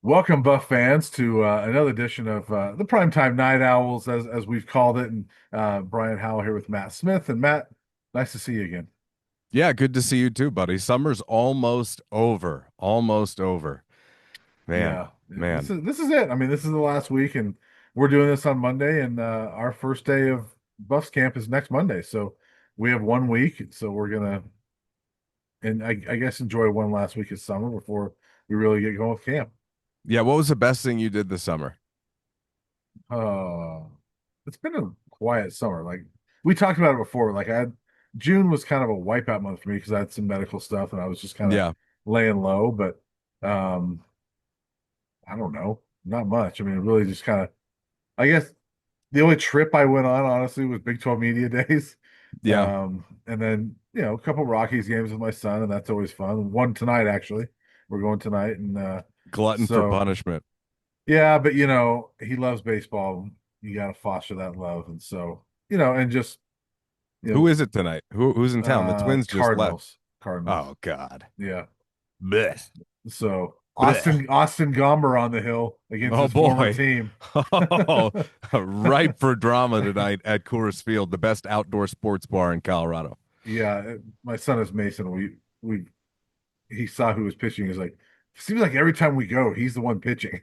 Welcome, Buff fans, to another edition of the Primetime Night Owls, as we've called it. And Brian Howell here with Matt Smith. And Matt, nice to see you again. Yeah, good to see you too, buddy. Summer's almost over. Almost over. Man, Yeah, this man. is this is it. I mean, this is the last week, and we're doing this on Monday, and our first day of Buffs camp is next Monday. So we have 1 week. So we're gonna, and I guess enjoy one last week of summer before we really get going with camp. Yeah, what was the best thing you did this summer? Uh, it's been a quiet summer. Like we talked about it before. Like June was kind of a wipeout month for me because I had some medical stuff and I was just kind of Yeah. laying low. But um, I don't know, not much. I mean, it really just kind of. I guess the only trip I went on, honestly, was Big 12 Media Days. Yeah. And then a couple Rockies games with my son, and that's always fun. One tonight, actually. We're going tonight, and Glutton for so punishment. yeah, but he loves baseball. You got to foster that love, and so and just Who you is it tonight? Who's in town? The Twins just left. Cardinals. Oh God. Yeah. Blech. So Blech. Austin Gomber on the hill against Oh his former boy. team. Oh, ripe for drama tonight at Coors Field, the best outdoor sports bar in Colorado. Yeah, my son is Mason. We he saw who was pitching. He's like, seems like every time we go, he's the one pitching.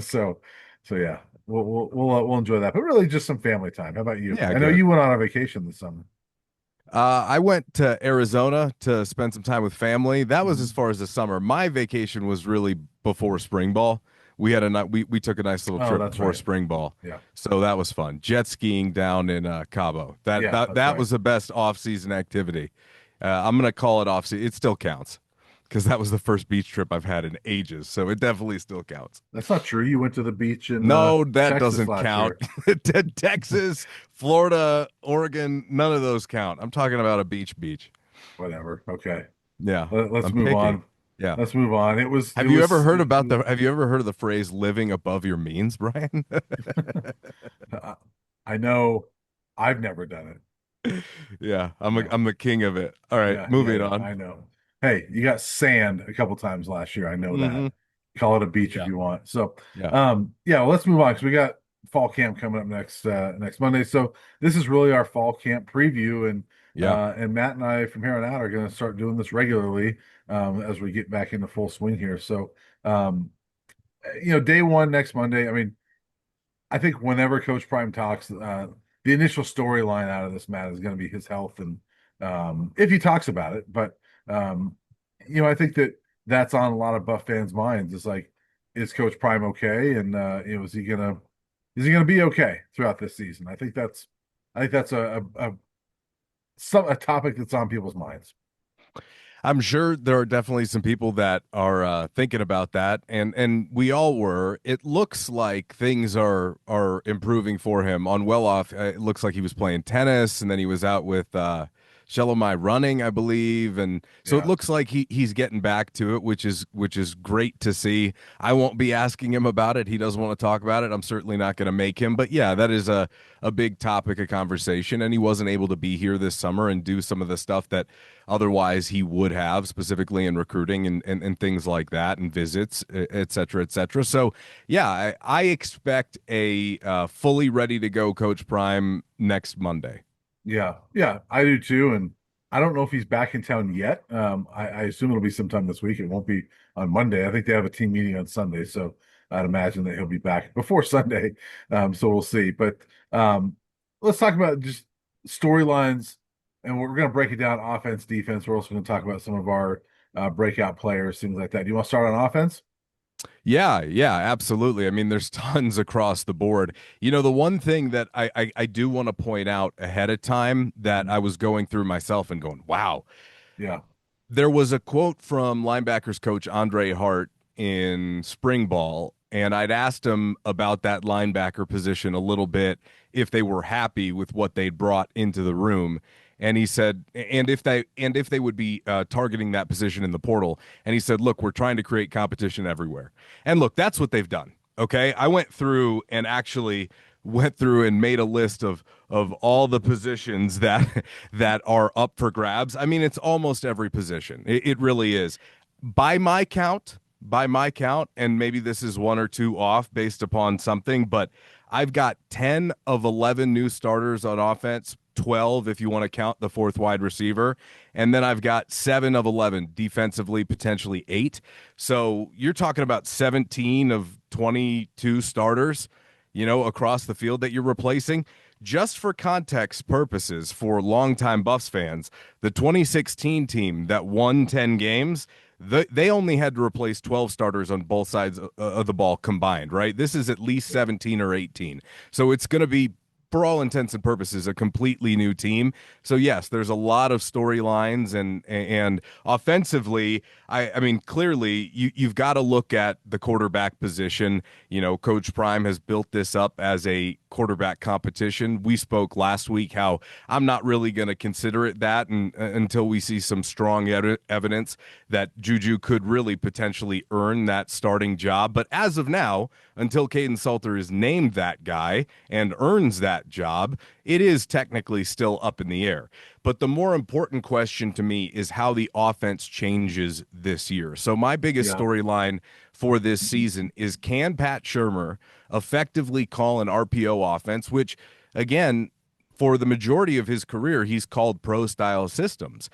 So, so yeah, we'll enjoy that. But really, just some family time. How about you? Yeah, I know good. you went on a vacation this summer. I went to Arizona to spend some time with family. That was as Mhm. far as the summer. My vacation was really before spring ball. We took a nice little Oh, trip that's before right. spring ball, Yeah, so that was fun. Jet skiing down in Cabo. That yeah, that that's that right. was the best off season activity. I'm gonna call it off season. It still counts because that was the first beach trip I've had in ages, so it definitely still counts. That's not true. You went to the beach in No, that Texas doesn't last count. year. Texas, Florida, Oregon, none of those count. I'm talking about a beach. Whatever. Okay. Yeah, Let's I'm move picky. on. Yeah. Let's move on. It was it Have you ever was heard about the have you ever heard of the phrase living above your means, Brian? I know I've never done it. Yeah, No. I'm the king of it. All right, Yeah, moving yeah, on. I know. Hey, you got sand a couple times last year. I know that. Hmm. Call it a beach if Yeah, you want. So, yeah, yeah, well, let's move on because we got fall camp coming up next Monday. So this is really our fall camp preview, yeah. and Matt and I from here on out are going to start doing this regularly as we get back into full swing here. So, um, day one next Monday. I mean, I think whenever Coach Prime talks, the initial storyline out of this, Matt, is going to be his health, and if he talks about it. But um, I think that's on a lot of Buff fans' minds. It's like, is Coach Prime okay, and is he gonna be okay throughout this season? I think that's a topic that's on people's minds. I'm sure there are definitely some people that are thinking about that, and we all were. It looks like things are improving for him. On well off, it looks like he was playing tennis, and then he was out with Shalomai running, I believe, and so it Yeah, looks like he's getting back to it, which is great to see. I won't be asking him about it. He doesn't want to talk about it. I'm certainly not going to make him, but yeah, that is a big topic of conversation, and he wasn't able to be here this summer and do some of the stuff that otherwise he would have, specifically in recruiting and things like that, and visits, et cetera, et cetera. So yeah, I expect a fully ready to go Coach Prime next Monday. yeah, yeah. I do too, and I don't know if he's back in town yet. I assume it'll be sometime this week. It won't be on Monday. I think they have a team meeting on Sunday, so I'd imagine that he'll be back before Sunday. So we'll see. But let's talk about just storylines, and we're going to break it down offense, defense. We're also going to talk about some of our breakout players, things like that. Do you want to start on offense? Yeah, yeah, absolutely. I mean, there's tons across the board. The one thing that I do want to point out ahead of time that I Mhm. was going through myself and going, wow, Yeah, there was a quote from linebackers coach Andre Hart in spring ball, and I'd asked him about that linebacker position a little bit if they were happy with what they'd brought into the room. And he said, and if they would be targeting that position in the portal. And he said, look, we're trying to create competition everywhere. And look, that's what they've done. Okay, I went through and made a list of all the positions that that are up for grabs. I mean, it's almost every position. It really is. By my count, by my count, and maybe this is one or two off based upon something, but I've got 10 of 11 new starters on offense, 12 if you want to count the fourth wide receiver. And then I've got 7 of 11 defensively, potentially 8. So you're talking about 17 of 22 starters, across the field that you're replacing. Just for context purposes, for longtime Buffs fans, the 2016 team that won 10 games, they only had to replace 12 starters on both sides of the ball combined, right? This is at least 17 or 18. So it's going to be, for all intents and purposes, a completely new team. So yes, there's a lot of storylines, and offensively, I mean, clearly you've got to look at the quarterback position. Coach Prime has built this up as a quarterback competition. We spoke last week how I'm not really going to consider it that until we see some strong evidence that Juju could really potentially earn that starting job. But as of now, until Caden Salter is named that guy and earns that job, it is technically still up in the air. But the more important question to me is how the offense changes this year. So my biggest Yeah. storyline for this season is, can Pat Shurmur effectively call an RPO offense, which, again, for the majority of his career, he's called pro style systems,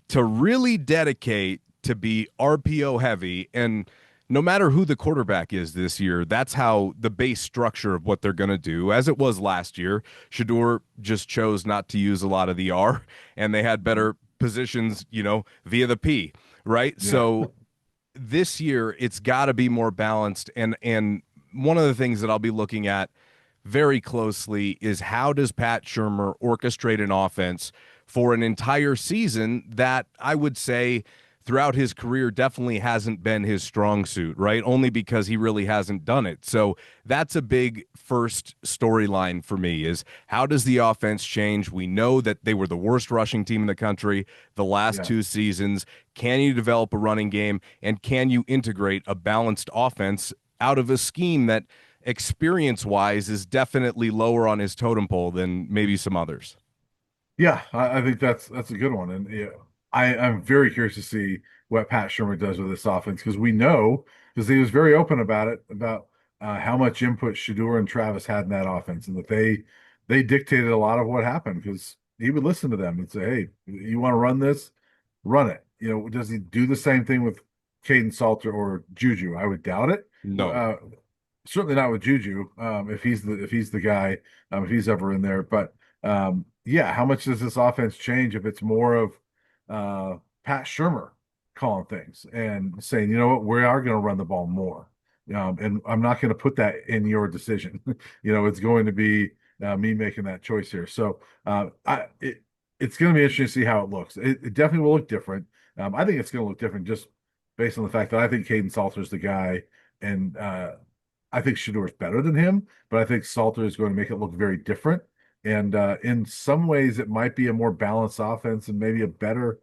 to really dedicate to be RPO heavy. And no matter who the quarterback is this year, that's how the base structure of what they're going to do, as it was last year. Shador just chose not to use a lot of the R, and they had better positions, via the P, right? Yeah. So this year it's got to be more balanced, and one of the things that I'll be looking at very closely is, how does Pat Shurmur orchestrate an offense for an entire season that I would say throughout his career definitely hasn't been his strong suit, right? Only because he really hasn't done it. So that's a big first storyline for me, is how does the offense change? We know that they were the worst rushing team in the country the last Yeah. 2 seasons. Can you develop a running game, and can you integrate a balanced offense out of a scheme that experience wise is definitely lower on his totem pole than maybe some others? Yeah, I think that's a good one, and yeah, I'm very curious to see what Pat Shermer does with this offense, because we know, because he was very open about it, about how much input Shador and Travis had in that offense, and that they dictated a lot of what happened, because he would listen to them and say, "Hey, you want to run this? Run it." Does he do the same thing with Caden Salter or Juju? I would doubt it. No. Certainly not with Juju. If he's the guy, if he's ever in there, but. Yeah, how much does this offense change if it's more of Pat Shurmur calling things and saying, you know what, we are going to run the ball more, and I'm not going to put that in your decision. It's going to be me making that choice here. So it's going to be interesting to see how it looks. It definitely will look different. I think it's going to look different just based on the fact that I think Caden Salter's the guy, and I think Shador is better than him, but I think Salter is going to make it look very different. And in some ways, it might be a more balanced offense and maybe a better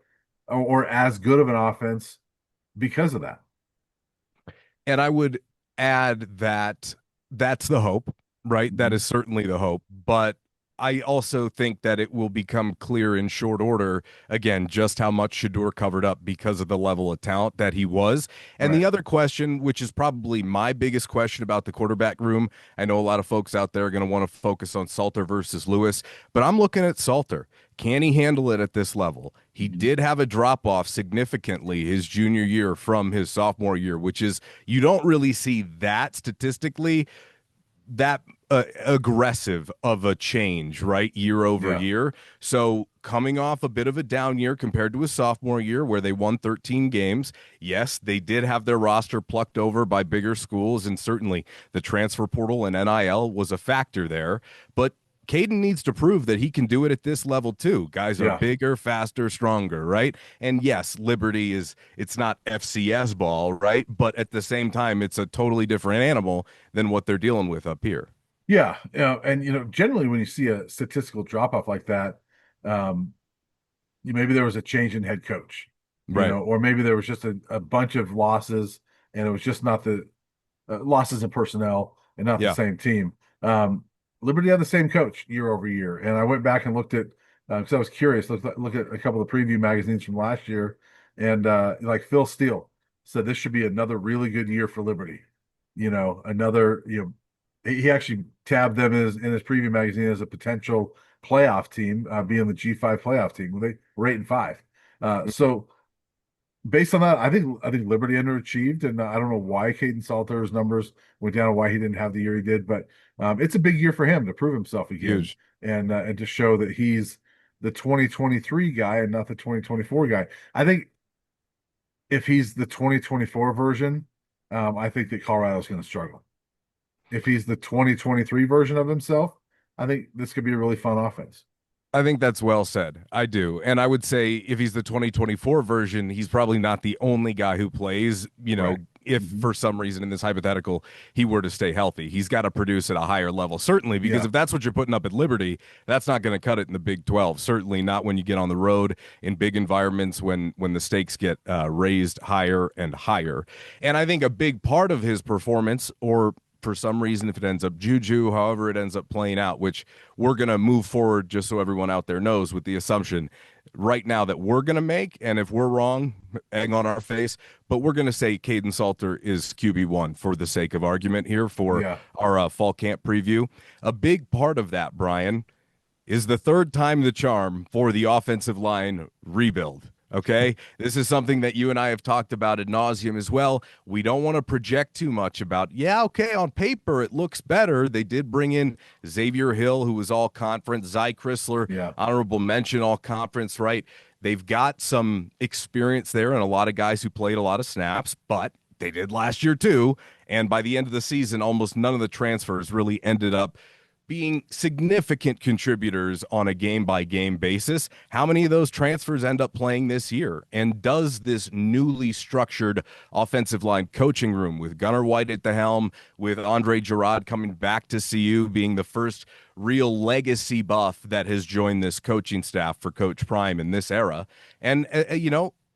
or as good of an offense because of that. And I would add that that's the hope, right? That Mhm. is certainly the hope. But I also think that it will become clear in short order, again, just how much Shador covered up because of the level of talent that he was. And Right. the other question, which is probably my biggest question about the quarterback room, I know a lot of folks out there are going to want to focus on Salter versus Lewis, but I'm looking at Salter. Can he handle it at this level? He Mhm. did have a drop off significantly his junior year from his sophomore year, which is, you don't really see that statistically that aggressive of a change, right? Year over Yeah. year. So coming off a bit of a down year compared to his sophomore year where they won 13 games. Yes, they did have their roster plucked over by bigger schools, and certainly the transfer portal and NIL was a factor there. But Caden needs to prove that he can do it at this level too. Guys are Yeah. bigger, faster, stronger, right? And yes, Liberty it's not FCS ball, right? But at the same time, it's a totally different animal than what they're dealing with up here. Yeah. And generally when you see a statistical drop off like that, um, maybe there was a change in head coach, Right. or maybe there was just a bunch of losses, and it was just not the losses in personnel and not the Yeah. same team. Um, Liberty had the same coach year over year, and I went back and looked at because I was curious. Look at a couple of preview magazines from last year, and like Phil Steele said this should be another really good year for Liberty. Another, he actually tabbed them in his preview magazine as a potential playoff team, being the G5 playoff team. Well, they were 8-5. So based on that, I think Liberty underachieved, and I don't know why Caden Salter's numbers went down, and why he didn't have the year he did, but it's a big year for him to prove himself again, Huge. and to show that he's the 2023 guy and not the 2024 guy. I think if he's the 2024 version, I think that Colorado's going to struggle. If he's the 2023 version of himself, I think this could be a really fun offense. I think that's well said. I do. And I would say if he's the 2024 version, he's probably not the only guy who plays, Right. if Mhm. for some reason in this hypothetical he were to stay healthy. He's got to produce at a higher level, certainly, because Yeah. if that's what you're putting up at Liberty, that's not going to cut it in the Big 12. Certainly not when you get on the road in big environments when the stakes get raised higher and higher. And I think a big part of his performance, or for some reason, if it ends up juju, however it ends up playing out, which we're going to move forward just so everyone out there knows with the assumption right now that we're going to make. And if we're wrong, egg on our face, but we're going to say Caden Salter is QB1 for the sake of argument here for Yeah. our fall camp preview. A big part of that, Brian, is the third time the charm for the offensive line rebuild. Okay. This is something that you and I have talked about ad nauseum as well. We don't want to project too much about, yeah, okay, on paper it looks better. They did bring in Xavier Hill, who was all conference, Zy Chrysler, Yeah. honorable mention, all conference, right? They've got some experience there and a lot of guys who played a lot of snaps, but they did last year too. And by the end of the season, almost none of the transfers really ended up being significant contributors on a game by game basis. How many of those transfers end up playing this year? And does this newly structured offensive line coaching room with Gunnar White at the helm, with Andre Gerard coming back to CU, being the first real legacy buff that has joined this coaching staff for Coach Prime in this era? And,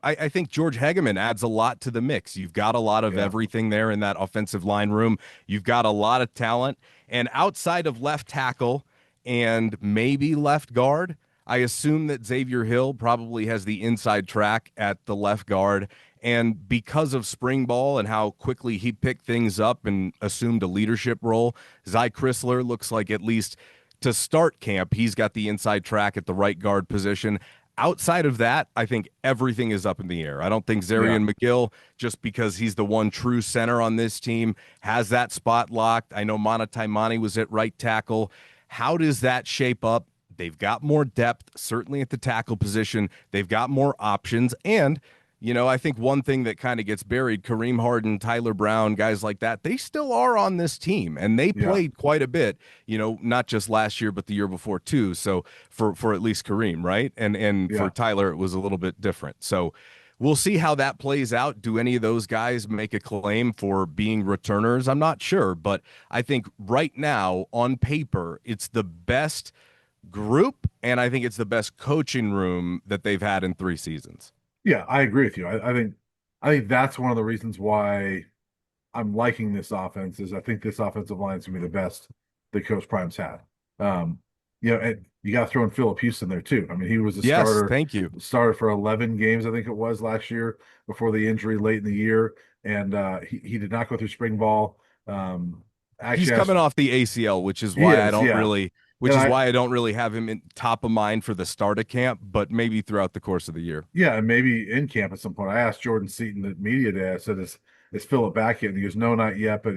I think George Hegeman adds a lot to the mix. You've got a lot of Yeah. everything there in that offensive line room. You've got a lot of talent. And outside of left tackle and maybe left guard, I assume that Xavier Hill probably has the inside track at the left guard. And because of spring ball and how quickly he picked things up and assumed a leadership role, Zy Chrysler looks like, at least to start camp, he's got the inside track at the right guard position. Outside of that, I think everything is up in the air. I don't think Yeah. Zarian McGill, just because he's the one true center on this team, has that spot locked. I know Mana Taimani was at right tackle. How does that shape up? They've got more depth, certainly at the tackle position. They've got more options. And, I think one thing that kind of gets buried, Kareem Harden, Tyler Brown, guys like that, they still are on this team and they Yeah. played quite a bit, not just last year, but the year before too. So for at least Kareem, right? And for Yeah. Tyler, it was a little bit different. So we'll see how that plays out. Do any of those guys make a claim for being returners? I'm not sure, but I think right now on paper, it's the best group, and I think it's the best coaching room that they've had in 3 seasons. Yeah, I agree with you. I think that's one of the reasons why I'm liking this offense is I think this offensive line is gonna be the best that Coach Prime's had. Um, and you got to throw in Philip Houston there too. I mean, he was a Yes, starter, thank you. started for 11 games, I think it was last year before the injury late in the year, and he did not go through spring ball. He's Actually, coming off the ACL, which is he why is, yeah, and I don't really have him in top of mind for the start of camp, but maybe throughout the course of the year. yeah, and maybe in camp at some point. I asked Jordan Seaton at media day. I said, "Is Philip back yet?" And he goes, "No, not yet." But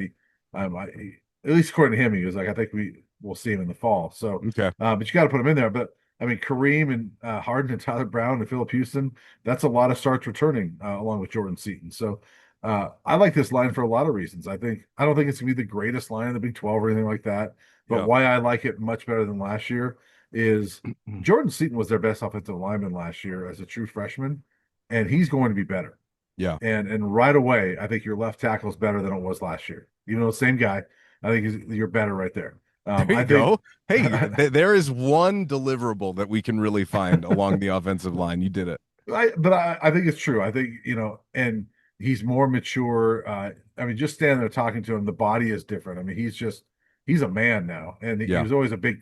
at least according to him, he was like, "I think we'll see him in the fall." So, Okay. but you got to put him in there. But I mean, Kareem and Harden and Tyler Brown and Philip Houston, that's a lot of starts returning along with Jordan Seaton. So, I like this line for a lot of reasons. I don't think it's gonna be the greatest line in the Big 12 or anything like that. But Yeah. why I like it much better than last year is Jordan Seaton was their best offensive lineman last year as a true freshman, and he's going to be better. Yeah. And right away, I think your left tackle is better than it was last year. Even though same guy, I think you're better right there. There I you think, go. Hey, there is one deliverable that we can really find along the offensive line. You did it. I think it's true. I think and he's more mature. I mean, just standing there talking to him, the body is different. I mean, he's a man now, and he Yeah. was always a big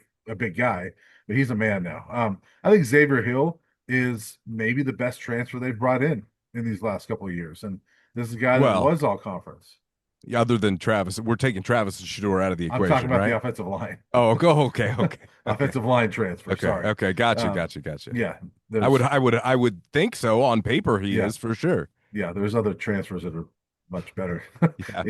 guy, but he's a man now. I think Xavier Hill is maybe the best transfer they've brought in these last couple of years, and This is a guy that Well, was all conference. other than Travis, we're taking Travis and Shador out of the I'm talking equation, about the right? offensive line. Oh, go okay, okay, okay, Offensive line transfer. okay, Sorry. okay. Gotcha, Um, gotcha, gotcha. yeah, I would, there's I would, I would think so. On paper, he yeah, is for sure. there's other transfers that are much better. Yeah,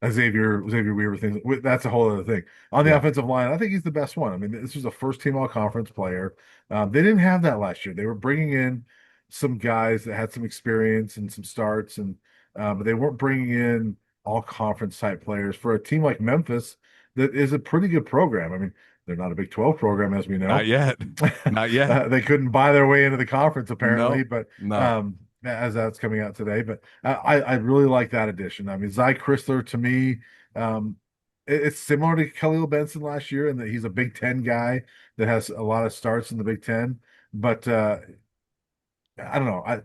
Yeah, Xavier Weaver things. That's a whole other thing. On the yeah. offensive line, I think he's the best one. I mean, this was a first team all conference player. They didn't have that last year. They were bringing in some guys that had some experience and some starts, and but they weren't bringing in all conference type players for a team like Memphis that is a pretty good program. I mean, they're not a Big 12 program, as we Not know. yet, not yet. They couldn't buy their way into the conference apparently, No, but no. as that's coming out today. But I really like that addition. I mean, Zy Chrysler to me, it's similar to Khalil Benson last year in that he's a Big Ten guy that has a lot of starts in the Big Ten. But I don't know.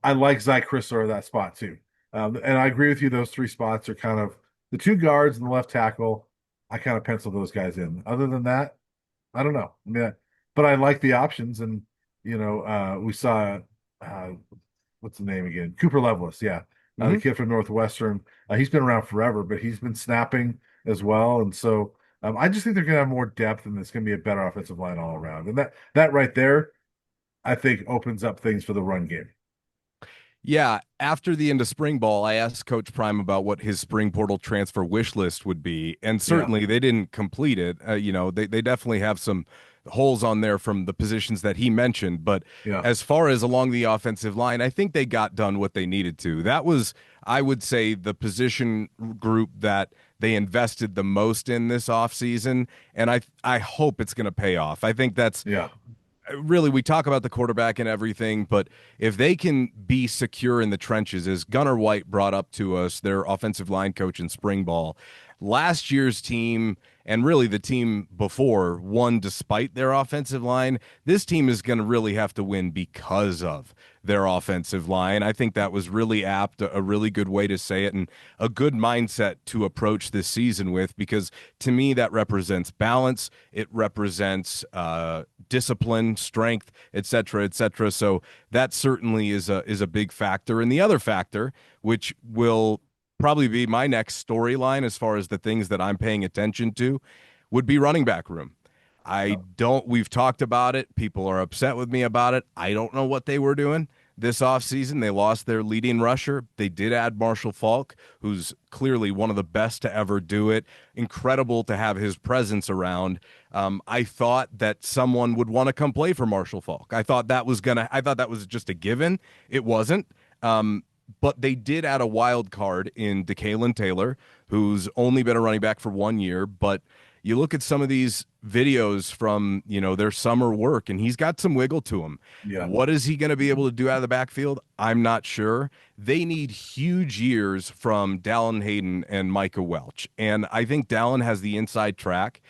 I like Zy Chrysler at that spot too. And I agree with you. Those three spots are kind of the two guards and the left tackle. I kind of pencil those guys in. Other than that, I don't know. Yeah, but I like the options, and we saw uh, what's the name again? Cooper Levelis, yeah, the Hmm. kid from Northwestern. He's been around forever, but he's been snapping as well, and so I just think they're going to have more depth, and it's going to be a better offensive line all around. And that right there, I think, opens up things for the run game. Yeah, after the end of spring ball, I asked Coach Prime about what his spring portal transfer wish list would be, and Yeah, certainly they didn't complete it. They definitely have some holes on there from the positions that he mentioned, but yeah, as far as along the offensive line, I think they got done what they needed to. That was, I would say, the position group that they invested the most in this offseason, and I hope it's going to pay off. I think that's yeah, really, we talk about the quarterback and everything, but if they can be secure in the trenches, as Gunnar White brought up to us, their offensive line coach in spring ball, last year's team and really the team before won despite their offensive line. This team is going to really have to win because of their offensive line. I think that was really apt, a really good way to say it, and a good mindset to approach this season with, because to me, that represents balance. It represents discipline, strength, et cetera, et cetera. So that certainly is a big factor. And the other factor, which will probably be my next storyline as far as the things that I'm paying attention to, would be running back room. I don't, we've talked about it. People are upset with me about it. I don't know what they were doing this offseason. They lost their leading rusher. They did add Marshall Falk, who's clearly one of the best to ever do it. Incredible to have his presence around. I thought that someone would want to come play for Marshall Falk. I thought that was just a given. It wasn't. But they did add a wild card in DeKalen Taylor, who's only been a running back for 1 year. But you look at some of these videos from their summer work, and he's got some wiggle to him. yeah, What is he going to be able to do out of the backfield? I'm not sure. They need huge years from Dallin Hayden and Micah Welch, and I think Dallin has the inside track.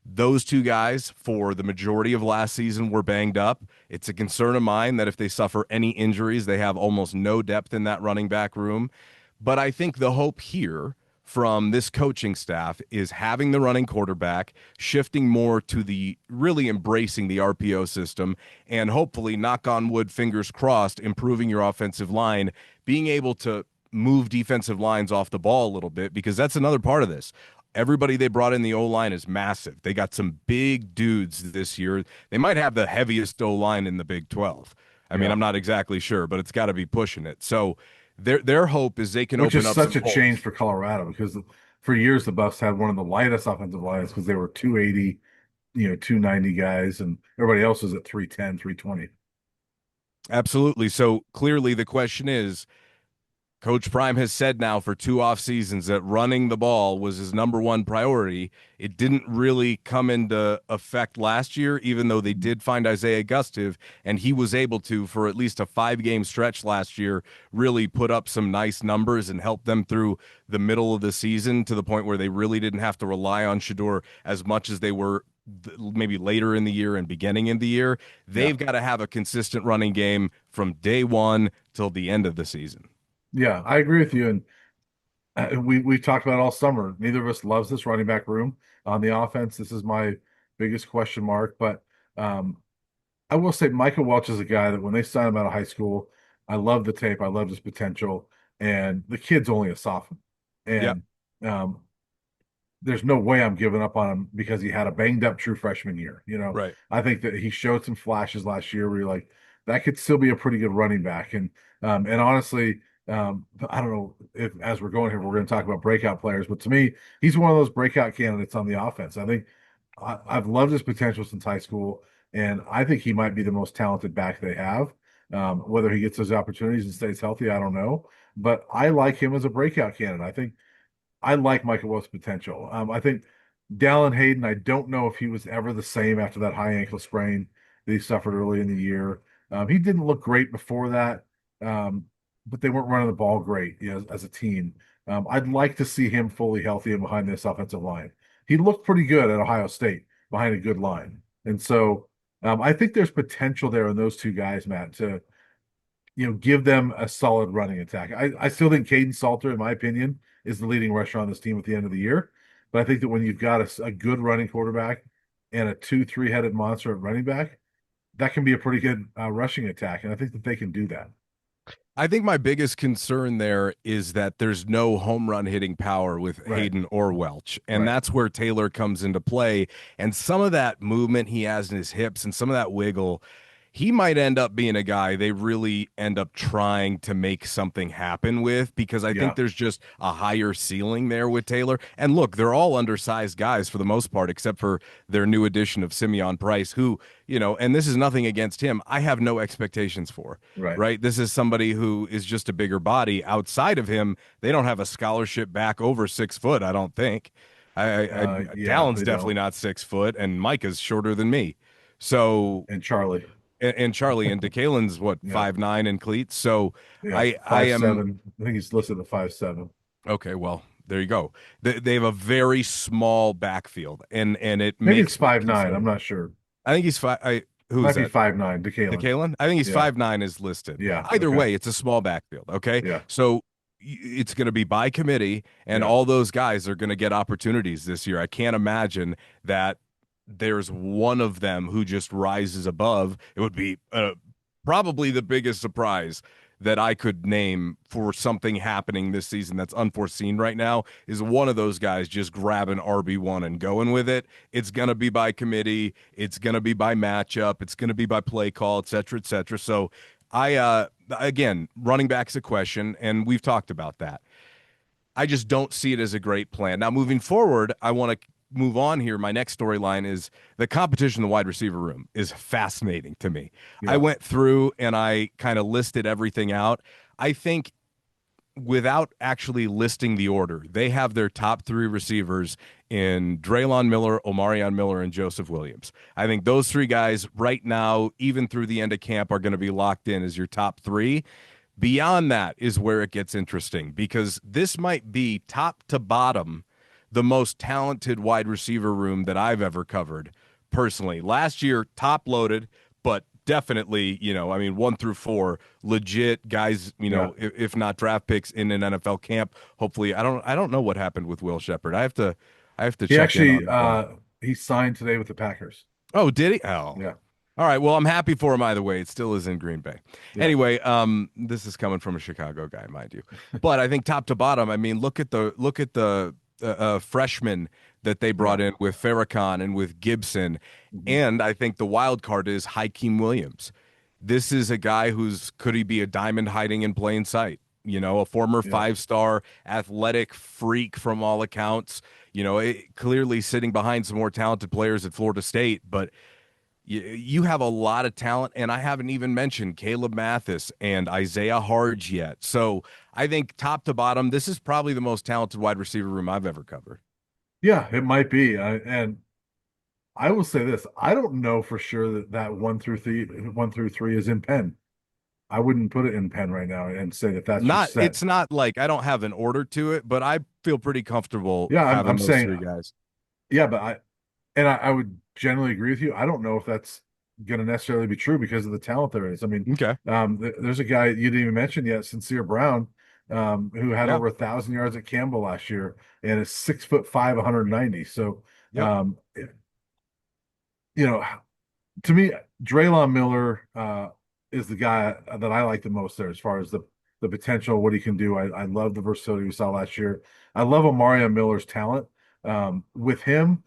Those two guys, for the majority of last season, were banged up. It's a concern of mine that if they suffer any injuries, they have almost no depth in that running back room. But I think the hope here from this coaching staff is having the running quarterback, shifting more to the really embracing the RPO system, and hopefully, knock on wood, fingers crossed, improving your offensive line, being able to move defensive lines off the ball a little bit, because that's another part of this. Everybody they brought in the O line is massive. They got some big dudes this year. They might have the heaviest O line in the Big 12. I mean, yeah. I'm not exactly sure, but it's got to be pushing it. So their hope is they can Which open is up some such a change holes. for Colorado because for years the Buffs had one of the lightest offensive lines because they were 280, 290 guys, and everybody else was at 310, 320. Absolutely. So clearly the question is, Coach Prime has said now for two off seasons that running the ball was his number one priority. It didn't really come into effect last year, even though they did find Isaiah Gustive, and he was able to, for at least a 5 game stretch last year, really put up some nice numbers and help them through the middle of the season to the point where they really didn't have to rely on Shador as much as they were maybe later in the year and beginning in the year. Yeah. They've got to have a consistent running game from day one till the end of the season. Yeah, I agree with you. And we talked about it all summer. Neither of us loves this running back room on the offense. This is my biggest question mark. But um, I will say Michael Welch is a guy that when they signed him out of high school, I love the tape. I loved his potential. and the kid's only a sophomore, Yep. and um, there's no way I'm giving up on him because he had a banged up true freshman year. Right. I think that he showed some flashes last year where you're like, that could still be a pretty good running back. And honestly, I don't know if as we're going here, we're going to talk about breakout players, but to me, he's one of those breakout candidates on the offense. I think I've loved his potential since high school, and I think he might be the most talented back they have. Whether he gets those opportunities and stays healthy, I don't know. But I like him as a breakout candidate. I like Michael Willis' potential. I think Dallin Hayden, I don't know if he was ever the same after that high ankle sprain that he suffered early in the year. He didn't look great before that, um, but they weren't running the ball great, as a team. I'd like to see him fully healthy and behind this offensive line. He looked pretty good at Ohio State behind a good line. And so I think there's potential there in those two guys, Matt, to give them a solid running attack. I still think Caden Salter, in my opinion, is the leading rusher on this team at the end of the year. But I think that when you've got a good running quarterback and a 2, 3 headed monster at running back, that can be a pretty good rushing attack. And I think that they can do that. I think my biggest concern there is that there's no home run hitting power with Right. Hayden or Welch. And Right. that's where Taylor comes into play. And some of that movement he has in his hips and some of that wiggle, he might end up being a guy they really end up trying to make something happen with, because I think Yeah. there's just a higher ceiling there with Taylor. And look, they're all undersized guys for the most part, except for their new addition of Simeon Price, who, and this is nothing against him, I have no expectations for. Right. Right. This is somebody who is just a bigger body. Outside of him, they don't have a scholarship back over 6 foot, I don't think. Yeah, Dallin's they definitely don't. not 6 foot, and Mike is shorter than me. So, And Charlie. and Charlie and DeKalen's what, Yeah. 5'9" in cleats. So Yeah. I Five am seven. I think he's listed at 5'7". okay. Well, there you go. They have a very small backfield, and it Maybe it's makes me 5'9". I'm concerned. not sure. I think he's five. Who is Might be that? 5'9", DeKalen. DeKalen? I think he's Yeah. 5'9" is listed. Yeah. Either Okay. way, it's a small backfield. Okay. Yeah. So it's going to be by committee, and Yeah. all those guys are going to get opportunities this year. I can't imagine that there's one of them who just rises above. It would be probably the biggest surprise that I could name for something happening this season that's unforeseen right now is one of those guys just grabbing RB1 and going with it. It's going to be by committee. It's going to be by matchup. It's going to be by play call, et cetera, et cetera. So again, running back's a question, and we've talked about that. I just don't see it as a great plan. Now, moving forward, I want to move on here. My next storyline is the competition in the wide receiver room is fascinating to me. I Yeah. went through and I kind of listed everything out. I think without actually listing the order, they have their top three receivers in Draylon Miller, Omarion Miller, and Joseph Williams. I think those three guys right now, even through the end of camp, are going to be locked in as your top three. Beyond that is where it gets interesting, because this might be top to bottom the most talented wide receiver room that I've ever covered personally. Last year, top loaded, but definitely, I mean, 1 through 4, legit guys, Yeah. if not draft picks in an NFL camp. Hopefully, I don't know what happened with Will Shepard. I have to He check in actually on that one. he signed today with the Packers. Oh, did he? Oh. Yeah. All right. Well, I'm happy for him either way. It still is in Green Bay. Yeah. Anyway, this is coming from a Chicago guy, mind you. But I think top to bottom, I mean, look at the freshmen that they brought Yeah. in with Farrakhan and with Gibson, Mhm. and I think the wild card is Hakeem Williams. This is a guy could he be a diamond hiding in plain sight? A former Yeah. 5-star athletic freak from all accounts. Clearly sitting behind some more talented players at Florida State, but you have a lot of talent, and I haven't even mentioned Caleb Mathis and Isaiah Harge yet. So I think top to bottom, this is probably the most talented wide receiver room I've ever covered. Yeah, it might be. And I will say this: I don't know for sure that 1 through 3 is in pen. I wouldn't put it in pen right now and say that that's Not, just set. it's not like I don't have an order to it, but I feel pretty comfortable Yeah, I'm having those saying three guys. yeah, but I would generally agree with you. I don't know if that's going to necessarily be true because of the talent there is. I mean, Okay. there's a guy you didn't even mention yet, Sincere Brown, who had Yeah. over 1,000 yards at Campbell last year and is 6'5", 190. So, Yep. um, you know, to me, Draylon Miller is the guy that I like the most there as far as the the potential, what he can do. I love the versatility we saw last year. I love Amari Miller's talent. With him,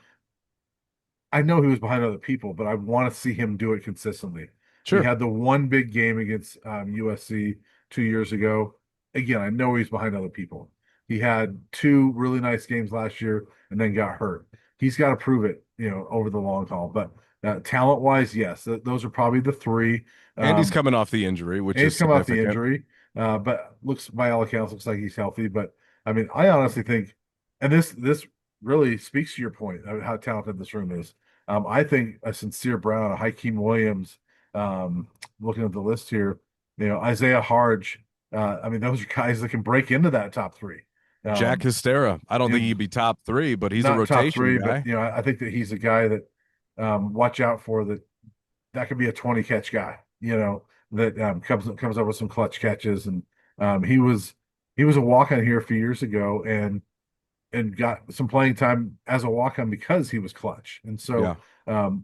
I know he was behind other people, but I want to see him do it consistently. He Sure. had the one big game against USC 2 years ago. Again, I know he's behind other people. He had two really nice games last year and then got hurt. He's got to prove it, over the long haul. But talent-wise, yes, those are probably the three. And he's Um, coming off the injury, which and is he's come off the significant. injury, but looks by all accounts looks like he's healthy. But I mean, I honestly think, and this really speaks to your point of how talented this room is. I think a Sincere Brown, a Hakeem Williams, looking at the list here, Isaiah Harge. I mean, those are guys that can break into that top three. Jack Um, Hystera. I don't you think know, he'd be top three, but he's a not top rotation three, but guy. I think that he's a guy that watch out for that could be a 20 catch guy, that comes up with some clutch catches. And he was a walk on here a few years ago and got some playing time as a walk on because he was clutch. And Yeah. so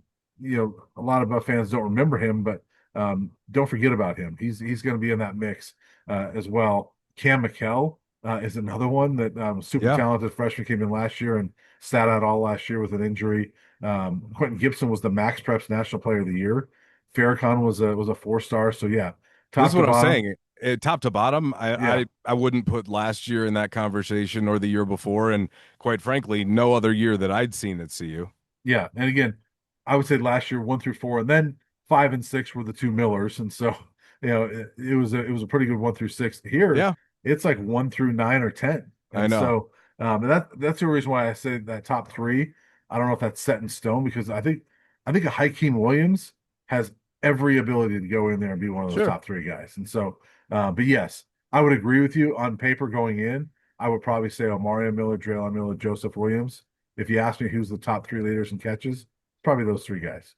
a lot of Buff fans don't remember him, but don't forget about him. He's going to be in that mix as well. Cam McKell is another one that super Yeah. talented freshman came in last year and sat out all last year with an injury. Quentin Gibson was the Max Preps National Player of the Year. Farrakhan was a 4-star. So yeah, This is top to what I'm bottom, saying. Top to bottom, yeah, I wouldn't put last year in that conversation or the year before, and quite frankly, no other year that I'd seen at CU. yeah. And again, I would say last year 1 through 4, and then 5 and 6 were the two Millers, and so it was a pretty good 1 through 6. Here, Yeah, it's like 1 through 9 or 10, I and know. so and that's the reason why I say that top three. I don't know if that's set in stone because I think a Hakeem Williams has every ability to go in there and be one of those Sure. top three guys, and so but yes, I would agree with you on paper going in. I would probably say Omari Miller, Draylon Miller, Joseph Williams. If you ask me who's the top three leaders in catches, probably those three guys.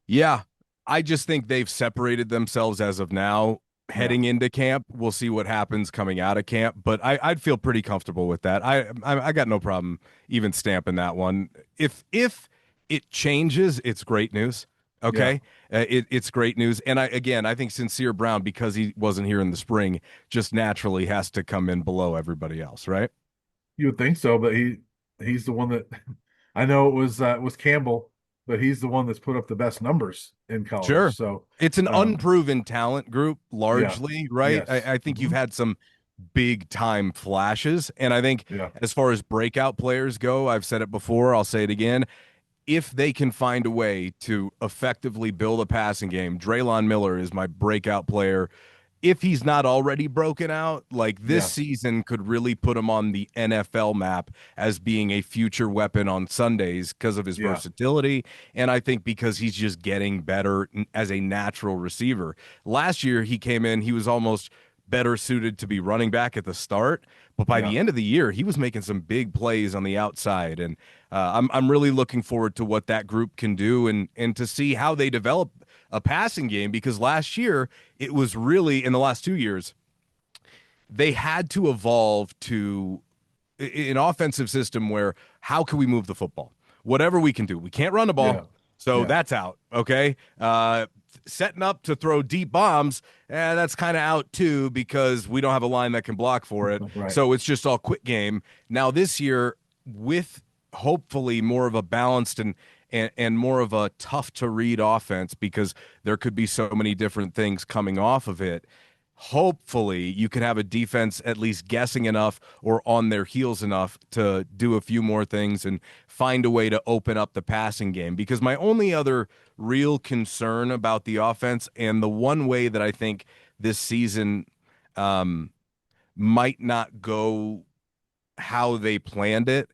Yeah, I just think they've separated themselves as of now. Yeah. Heading into camp, we'll see what happens coming out of camp, but I'd feel pretty comfortable with that. I got no problem even stamping that one. If it changes, it's great news. Yeah. Okay, it's great news, and I think Sincere Brown, because he wasn't here in the spring, just naturally has to come in below everybody else, right? You would think so, but he's the one that I know it was Campbell, but he's the one that's put up the best numbers in college. Sure. So It's an um unproven talent group, yeah. largely, right? Yes. I think you've Hmm. had some big time flashes. And I think Yeah. as far as breakout players go, I've said it before, I'll say it again. If they can find a way to effectively build a passing game, Draylon Miller is my breakout player. If he's not already broken out, like this Yeah. season could really put him on the NFL map as being a future weapon on Sundays because of his Yeah. versatility. And I think because he's just getting better as a natural receiver. Last year, he came in, he was almost better suited to be running back at the start. But by Yeah. the end of the year, he was making some big plays on the outside. And I'm really looking forward to what that group can do and to see how they develop a passing game because last year it was really in the last 2 years they had to evolve to an offensive system where how can we move the football? Whatever we can do. We can't run the ball. Yeah. So Yeah. that's out. Okay. Setting up to throw deep bombs, that's kind of out too because we don't have a line that can block for it. Right. So it's just all quick game. Now, this year, with hopefully more of a balanced and more of a tough to read offense because there could be so many different things coming off of it hopefully you can have a defense at least guessing enough or on their heels enough to do a few more things and find a way to open up the passing game. Because my only other real concern about the offense and the one way that I think this season um, might not go how they planned it,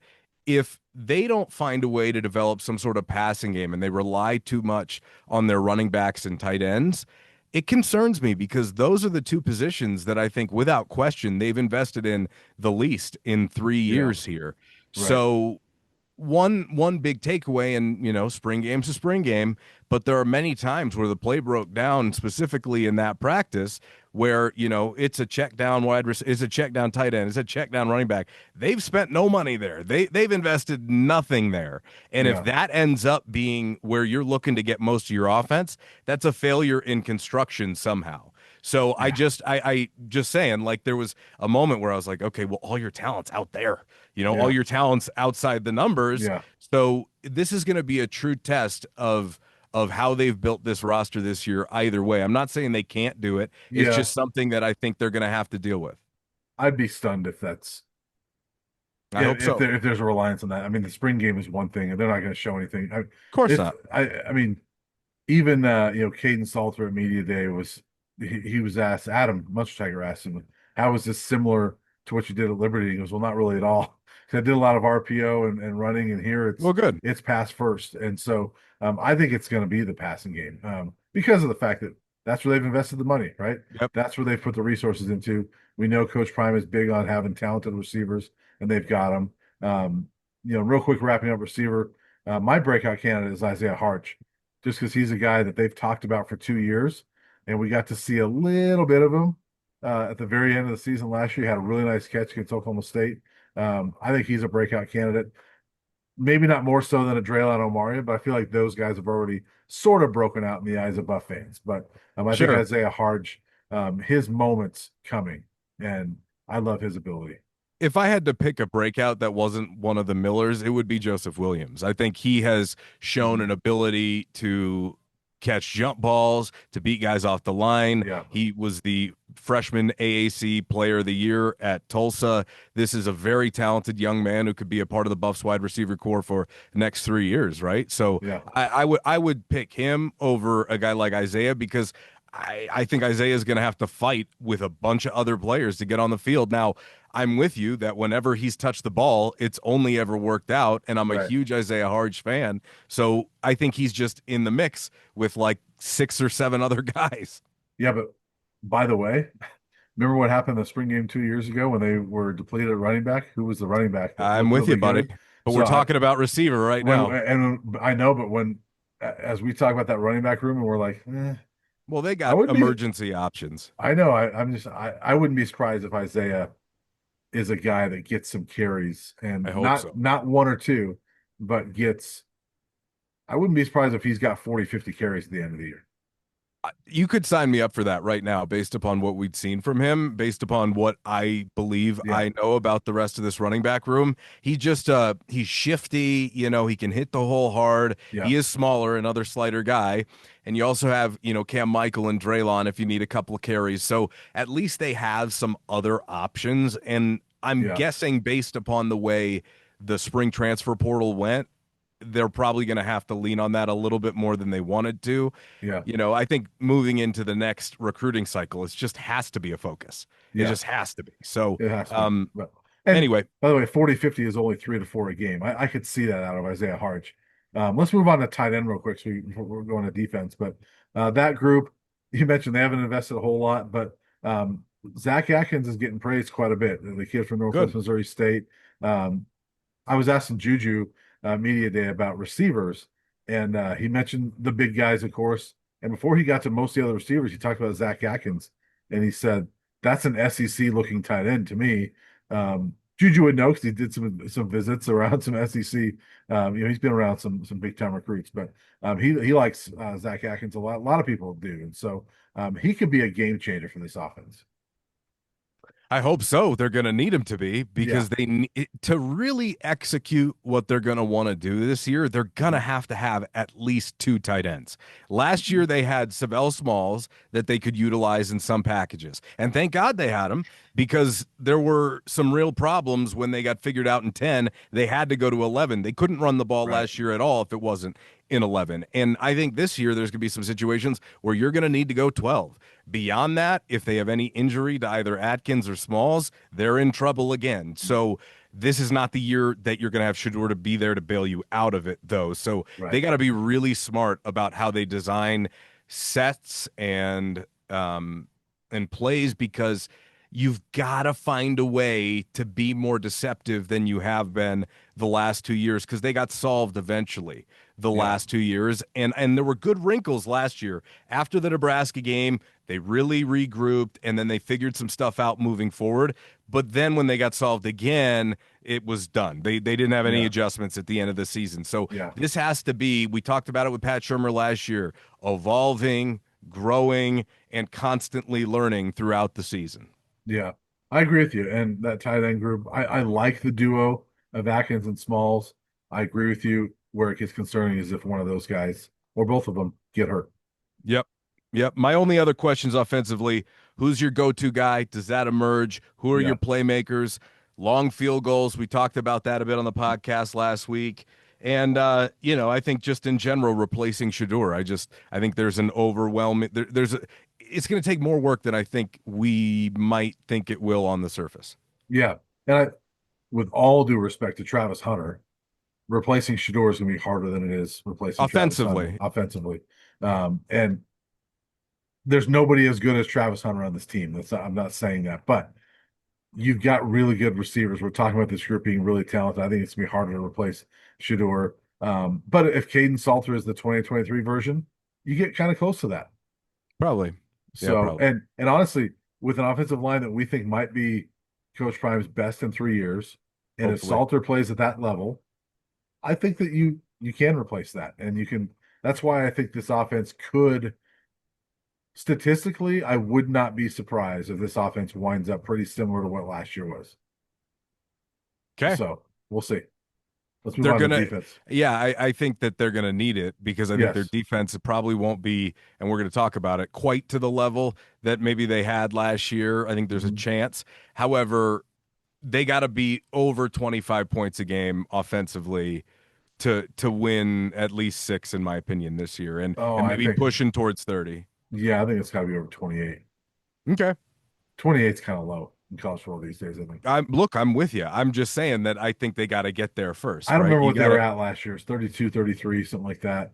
if they don't find a way to develop some sort of passing game and they rely too much on their running backs and tight ends, it concerns me because those are the two positions that I think, without question, they've invested in the least in three Yeah. years here. Right. So one big takeaway, and spring game's a spring game, but there are many times where the play broke down, specifically in that practice, where it's a check down it's a check down tight end, it's a check down running back. They've spent no money there. They've invested nothing there, and if Yeah. that ends up being where you're looking to get most of your offense, that's a failure in construction somehow. So Yeah. I just saying, like, there was a moment where I was like, okay, well, all your talent's out there, all Yeah. your talent's outside the numbers. Yeah. So this is going to be a true test of how they've built this roster this year either way. I'm not saying they can't do it. It's Yeah. just something that I think they're going to have to deal with. I'd be stunned if that's I hope so. Of if there's a reliance on that. I mean, the spring game is one thing, and they're not going to show anything. course not. I mean, even Caden Salter at media day he was asked, Adam Munsterteiger asked him, how is this similar to what you did at Liberty? He goes, well, not really at all. 'Cause I did a lot of RPO and running, and here Well, good. it's pass first. And so I think it's going to be the passing game because of the fact that that's where they've invested the money, right? Yep. That's where they've put the resources into. We know Coach Prime is big on having talented receivers, and they've got them. Real quick, wrapping up receiver, my breakout candidate is Isaiah Harch, just because he's a guy that they've talked about for 2 years, and we got to see a little bit of him at the very end of the season last year. He had a really nice catch against Oklahoma State. I think he's a breakout candidate. Maybe not more so than a Draylon Omari, but I feel like those guys have already sort of broken out in the eyes of Buff fans. But I think Sure. Isaiah Harge, his moment's coming, and I love his ability. If I had to pick a breakout that wasn't one of the Millers, it would be Joseph Williams. I think he has shown Mhm. an ability to catch jump balls, to beat guys off the line. Yeah, He was the freshman AAC player of the year at Tulsa. This is a very talented young man who could be a part of the Buffs wide receiver core for the next 3 years, right? So yeah, I would pick him over a guy like Isaiah because I think Isaiah is going to have to fight with a bunch of other players to get on the field. Now, I'm with you that whenever he's touched the ball, it's only ever worked out. And I'm a right. huge Isaiah Harge fan. So I think he's just in the mix with like 6 or 7 other guys. Yeah, but by the way, remember what happened in the spring game 2 years ago when they were depleted at running back? Who was the running back that I'm looked with you, really buddy. good? But So we're talking about receiver right when now. and I know, but as we talk about that running back room, and we're like, Well, they I got wouldn't be. emergency options. I know. I wouldn't be surprised if Isaiah is a guy that gets some carries I and hope so. not one or two, but gets. I wouldn't be surprised if he's got 40, 50 carries at the end of the year. You could sign me up for that right now based upon what we'd seen from him, based upon what I believe Yeah, I know about the rest of this running back room. He's shifty, he can hit the hole hard. yeah, He is smaller, another slighter guy. And you also have, Cam Michael and Draylon if you need a couple of carries. So at least they have some other options. And I'm yeah, guessing based upon the way the spring transfer portal went, they're probably going to have to lean on that a little bit more than they wanted to. yeah, I think moving into the next recruiting cycle, it just has to be a focus. It yeah. just has to be. So, It has to be. But and anyway, by the way, 40, 50 is only 3 to 4 a game. I could see that out of Isaiah Harge. Let's move on to tight end real quick, before we're going to defense. But that group you mentioned they haven't invested a whole lot, but Zach Atkins is getting praised quite a bit. The kid from Northwest good. Missouri State. I was asking Juju media day about receivers, and he mentioned the big guys, of course. And before he got to most of the other receivers, he talked about Zach Atkins, and he said that's an SEC looking tight end to me. Juju would know because he did some visits around some SEC. He's been around some big time recruits, but he likes Zach Atkins a lot. A lot of people do, and so he could be a game changer for this offense. I hope so. They're going to need him to be Yeah, because to really execute what they're going to want to do this year, they're going to have at least 2 tight ends. Last year, they had Savell Smalls that they could utilize in some packages. And thank God they had him because there were some real problems when they got figured out in 10. They had to go to 11. They couldn't run the ball right. last year at all if it wasn't in 11. And I think this year there's going to be some situations where you're going to need to go 12. Beyond that, if they have any injury to either Atkins or Smalls, they're in trouble again. So this is not the year that you're going to have Shedeur to be there to bail you out of it, though. So they Right. got to be really smart about how they design sets and plays because you've got to find a way to be more deceptive than you have been the last 2 years because they got solved eventually the Yeah. last 2 years and there were good wrinkles last year after the Nebraska game. They really regrouped and then they figured some stuff out moving forward, but then when they got solved again, it was done. They didn't have any Yeah. adjustments at the end of the season. So Yeah. this has to be, we talked about it with Pat Shermer last year, evolving growing and constantly learning throughout the season. Yeah, I agree with you. And that tight end group, I like the duo of Atkins and Smalls. I agree with you. Where it gets concerning is if one of those guys or both of them get hurt. Yep. Yep. My only other questions offensively, who's your go-to guy? Does that emerge? Who are Yeah, your playmakers? Long field goals. We talked about that a bit on the podcast last week. And I think just in general, replacing Shador. I think there's an overwhelming it's gonna take more work than I think we might think it will on the surface. yeah. And with all due respect to Travis Hunter, replacing Shador is going to be harder than it is replacing Travis Hunter Offensively, offensively. And there's nobody as good as Travis Hunter on this team. I'm not saying that, but you've got really good receivers. We're talking about this group being really talented. I think it's gonna be harder to replace Shador. But if Caden Salter is the 2023 version, you get kind of close to that. probably. Yeah, So probably. and honestly, with an offensive line that we think might be Coach Prime's best in 3 years, and if Hopefully. Salter plays at that level, I think that you can replace that, and you can. That's why I think this offense could statistically, I would not be surprised if this offense winds up pretty similar to what last year was. Okay. So we'll see. Let's move They're on to gonna defense. yeah, I think that they're gonna need it because I think their Yes. defense probably won't be, and we're gonna talk about it, quite to the level that maybe they had last year. I think there's a Mhm. chance. However, they gotta be over 25 points a game offensively to win at least six, in my opinion, this year, and Oh, and I maybe think, pushing towards 30. yeah, I think it's got to be over 28. Okay. 28 is kind of low in college football these days, I think. I'm with you. I'm just saying that I think they gotta get there I first, don't right? remember You what they were gotta at last year. It's 32, 33, something like that.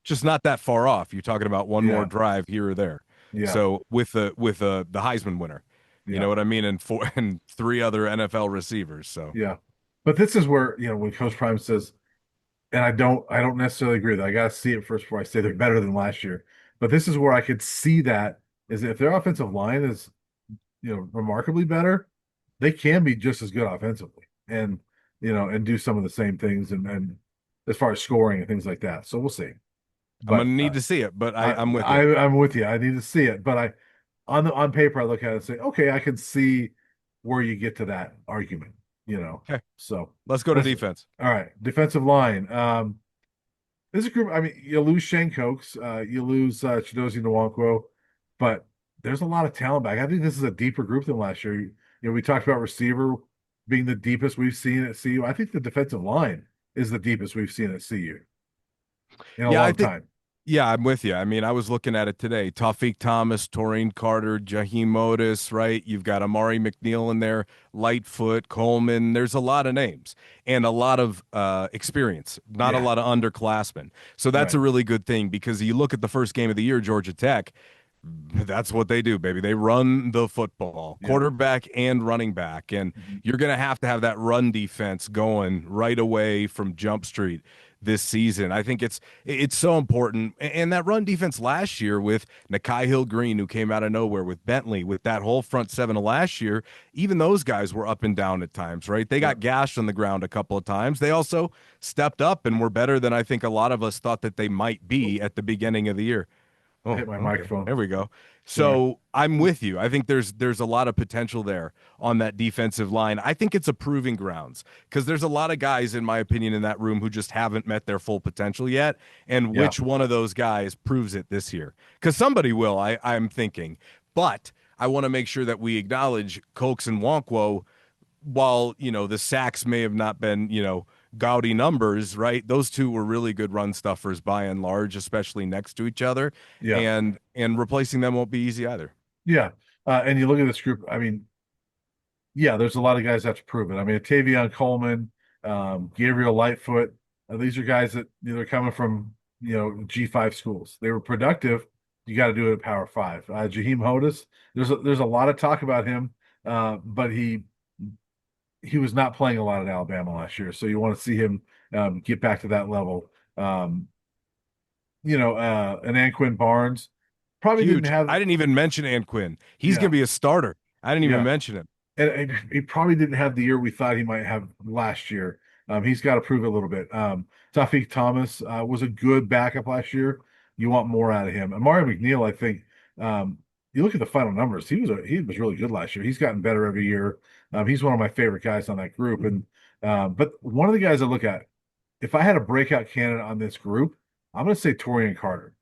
just not that far off. You're talking about one more Yeah, drive here or there. yeah, So with the Heisman winner, you yeah, know what I mean, and four and three other NFL receivers. So yeah. But this is where, when Coach Prime says, and I don't necessarily agree that I got to see it first before I say they're better than last year. But this is where I could see that is if their offensive line is, remarkably better, they can be just as good offensively and, and do some of the same things and as far as scoring and things like that. So we'll see. I'm gonna But need to see it, but I, I'm with you. I'm with you. I need to see it. But on paper, I look at it and say, okay, I can see where you get to that argument, Okay, So let's go to let's, defense. all right, defensive line. This is a group. I mean, you lose Shane Cokes, you lose Chidozie Nwankwo, but there's a lot of talent back. I think this is a deeper group than last year. We talked about receiver being the deepest we've seen at CU. I think the defensive line is the deepest we've seen at CU in a Yeah, I long think. time. Yeah, I'm with you. I mean, I was looking at it today. Tawfiq Thomas, Taurine Carter, Jaheim Otis, right? You've got Amari McNeil in there, Lightfoot, Coleman. There's a lot of names and a lot of experience, not a Yeah, lot of underclassmen. So that's right. a really good thing because you look at the first game of the year, Georgia Tech, that's what they do, baby. They run the football, Yep. quarterback and running back. And Mhm. you're going to have that run defense going right away from Jump Street this season. I think it's so important. And that run defense last year with Nakai Hill Green, who came out of nowhere, with Bentley, with that whole front seven of last year, even those guys were up and down at times, right? They got Yep. gashed on the ground a couple of times. They also stepped up and were better than I think a lot of us thought that they might Oh, be at the beginning of the year. I Oh, hit my okay. microphone. There we go. Sorry. So I'm with you. I think there's a lot of potential there on that defensive line. I think it's a proving grounds because there's a lot of guys, in my opinion, in that room who just haven't met their full potential yet. And Yeah. which one of those guys proves it this year? Because somebody will, I'm thinking. But I want to make sure that we acknowledge Cokes and Wonkwo, while the sacks may have not been gaudy numbers, right? Those two were really good run stuffers by and large, especially next to each other, Yeah. and replacing them won't be easy either. Yeah. And you look at this group, I mean, yeah, there's a lot of guys that have to prove it. I mean, Tavion Coleman, Gabriel Lightfoot, these are guys that they're coming from, G5 schools. They were productive. You got to do it at Power Five. Jaheim Hodis, there's a lot of talk about him, but he was not playing a lot at Alabama last year. So you want to see him get back to that level. Um, and Anquin Barnes probably didn't Huge. have, I didn't even mention Anquin. He's yeah, gonna be a starter. I didn't even yeah. mention him. And he probably didn't have the year we thought he might have last year. He's got to prove it a little bit. Tawfiq Thomas was a good backup last year, You want more out of him. And Mario McNeil, I think, um, you look at the final numbers, he was really good last year. He's gotten better every year. He's one of my favorite guys on that group. And but one of the guys I look at, if I had a breakout candidate on this group, I'm going to say Torian Carter.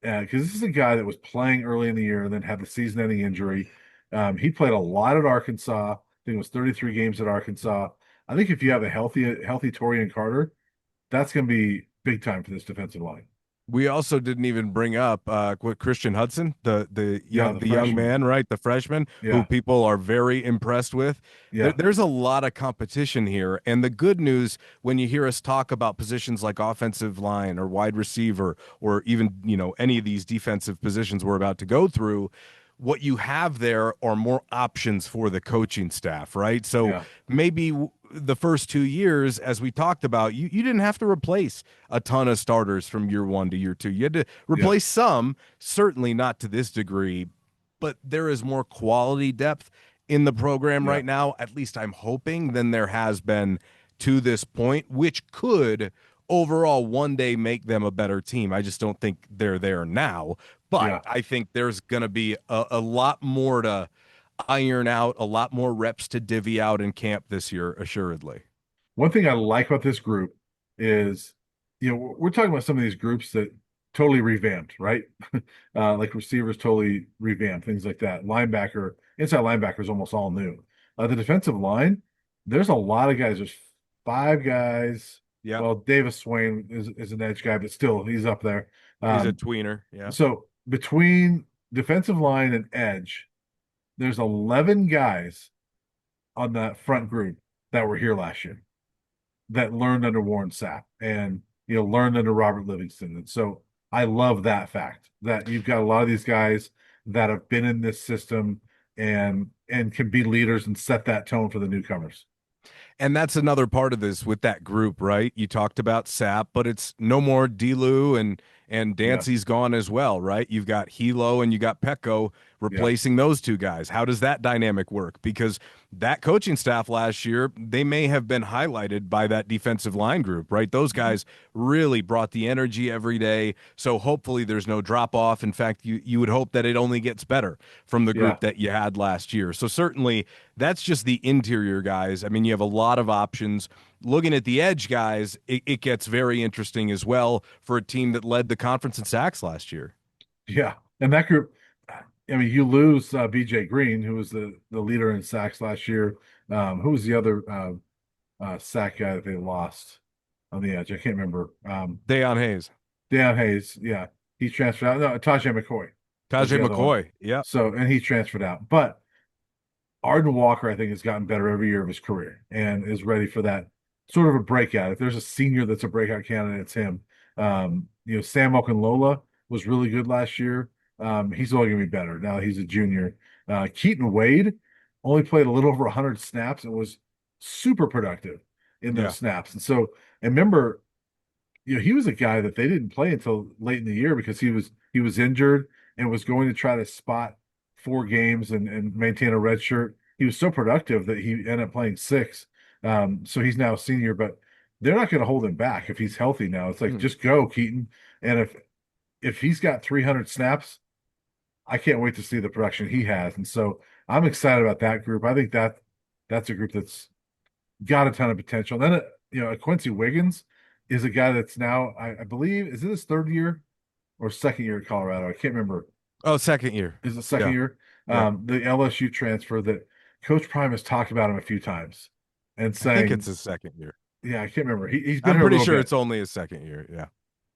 Because this is a guy that was playing early in the year and then had the season-ending injury. He played a lot at Arkansas. I think it was 33 games at Arkansas. I think if you have a healthy Torian Carter, that's going to be big time for this defensive line. We also didn't even bring up what Christian Hudson, Yeah, the the young freshman. man, right, the freshman, who Yeah, people are very impressed with. yeah, There's a lot of competition here, and the good news when you hear us talk about positions like offensive line or wide receiver, or even any of these defensive positions we're about to go through, what you have there are more options for the coaching staff, right? So yeah, maybe the first 2 years, as we talked about, you didn't have to replace a ton of starters from year one to year two. You had to yeah, replace some, certainly not to this degree, but there is more quality depth in the program yeah, right now, at least I'm hoping, than there has been to this point, which could overall one day make them a better team. I just don't think they're there now. But yeah, I think there's going to be a lot more to iron out, a lot more reps to divvy out in camp this year, assuredly. One thing I like about this group is, we're talking about some of these groups that totally revamped, right? Like receivers totally revamped, things like that. Inside linebacker is almost all new. The defensive line, there's a lot of guys. There's five guys. Yep. Well, Davis Swain is an edge guy, but still he's up there. He's a Um, tweener. Yeah. so between defensive line and edge, there's 11 guys on that front group that were here last year that learned under Warren Sapp and learned under Robert Livingston. And so I love that fact that you've got a lot of these guys that have been in this system and can be leaders and set that tone for the newcomers. And that's another part of this with that group, right? You talked about Sap, but it's no more Delu and Yeah, Dancy's gone as well, right? You've got Hilo and you got Pecco yeah, replacing those two guys. How does that dynamic work? Because that coaching staff last year, they may have been highlighted by that defensive line group, right? Those mhm, guys really brought the energy every day. So hopefully there's no drop off. In fact, you would hope that it only gets better from the yeah, group that you had last year. So certainly that's just the interior guys. I mean, you have a lot of options. Looking at the edge guys, it gets very interesting as well for a team that led the conference in sacks last year. yeah. And that group, I mean, you lose BJ Green, who was the leader in sacks last year. Who was the other sack guy that they lost on the edge? I can't remember. Dayon Hayes, Dan Hayes, yeah, he transferred out. No, Tajay McCoy was Tajay the other one. McCoy. Yeah. So, and he transferred out. But Arden Walker, I think, has gotten better every year of his career and is ready for that sort of a breakout. If there's a senior that's a breakout candidate, it's him. Sam Okunlola was really good last year. He's only going to be better now. He's a junior. Keaton Wade only played a little over 100 snaps and was super productive in Yeah. those snaps. And remember, he was a guy that they didn't play until late in the year because he was injured and was going to try to spot 4 games and maintain a red shirt. He was so productive that he ended up playing 6. So he's now a senior, but they're not going to hold him back if he's healthy now. It's like Mhm. just go, Keaton. And if he's got 300 snaps, I can't wait to see the production he has. And so I'm excited about that group. I think that's a group that's got a ton of potential. Then, Quincy Wiggins is a guy that's now, I believe, is it his third year or second year at Colorado? I can't remember. Oh, second year. Is it second Yeah. year? Yeah. The LSU transfer that Coach Prime has talked about him a few times and I think it's saying, his second year. yeah, I can't remember. He's been I'm here a pretty little sure bit. it's only his second year. Yeah.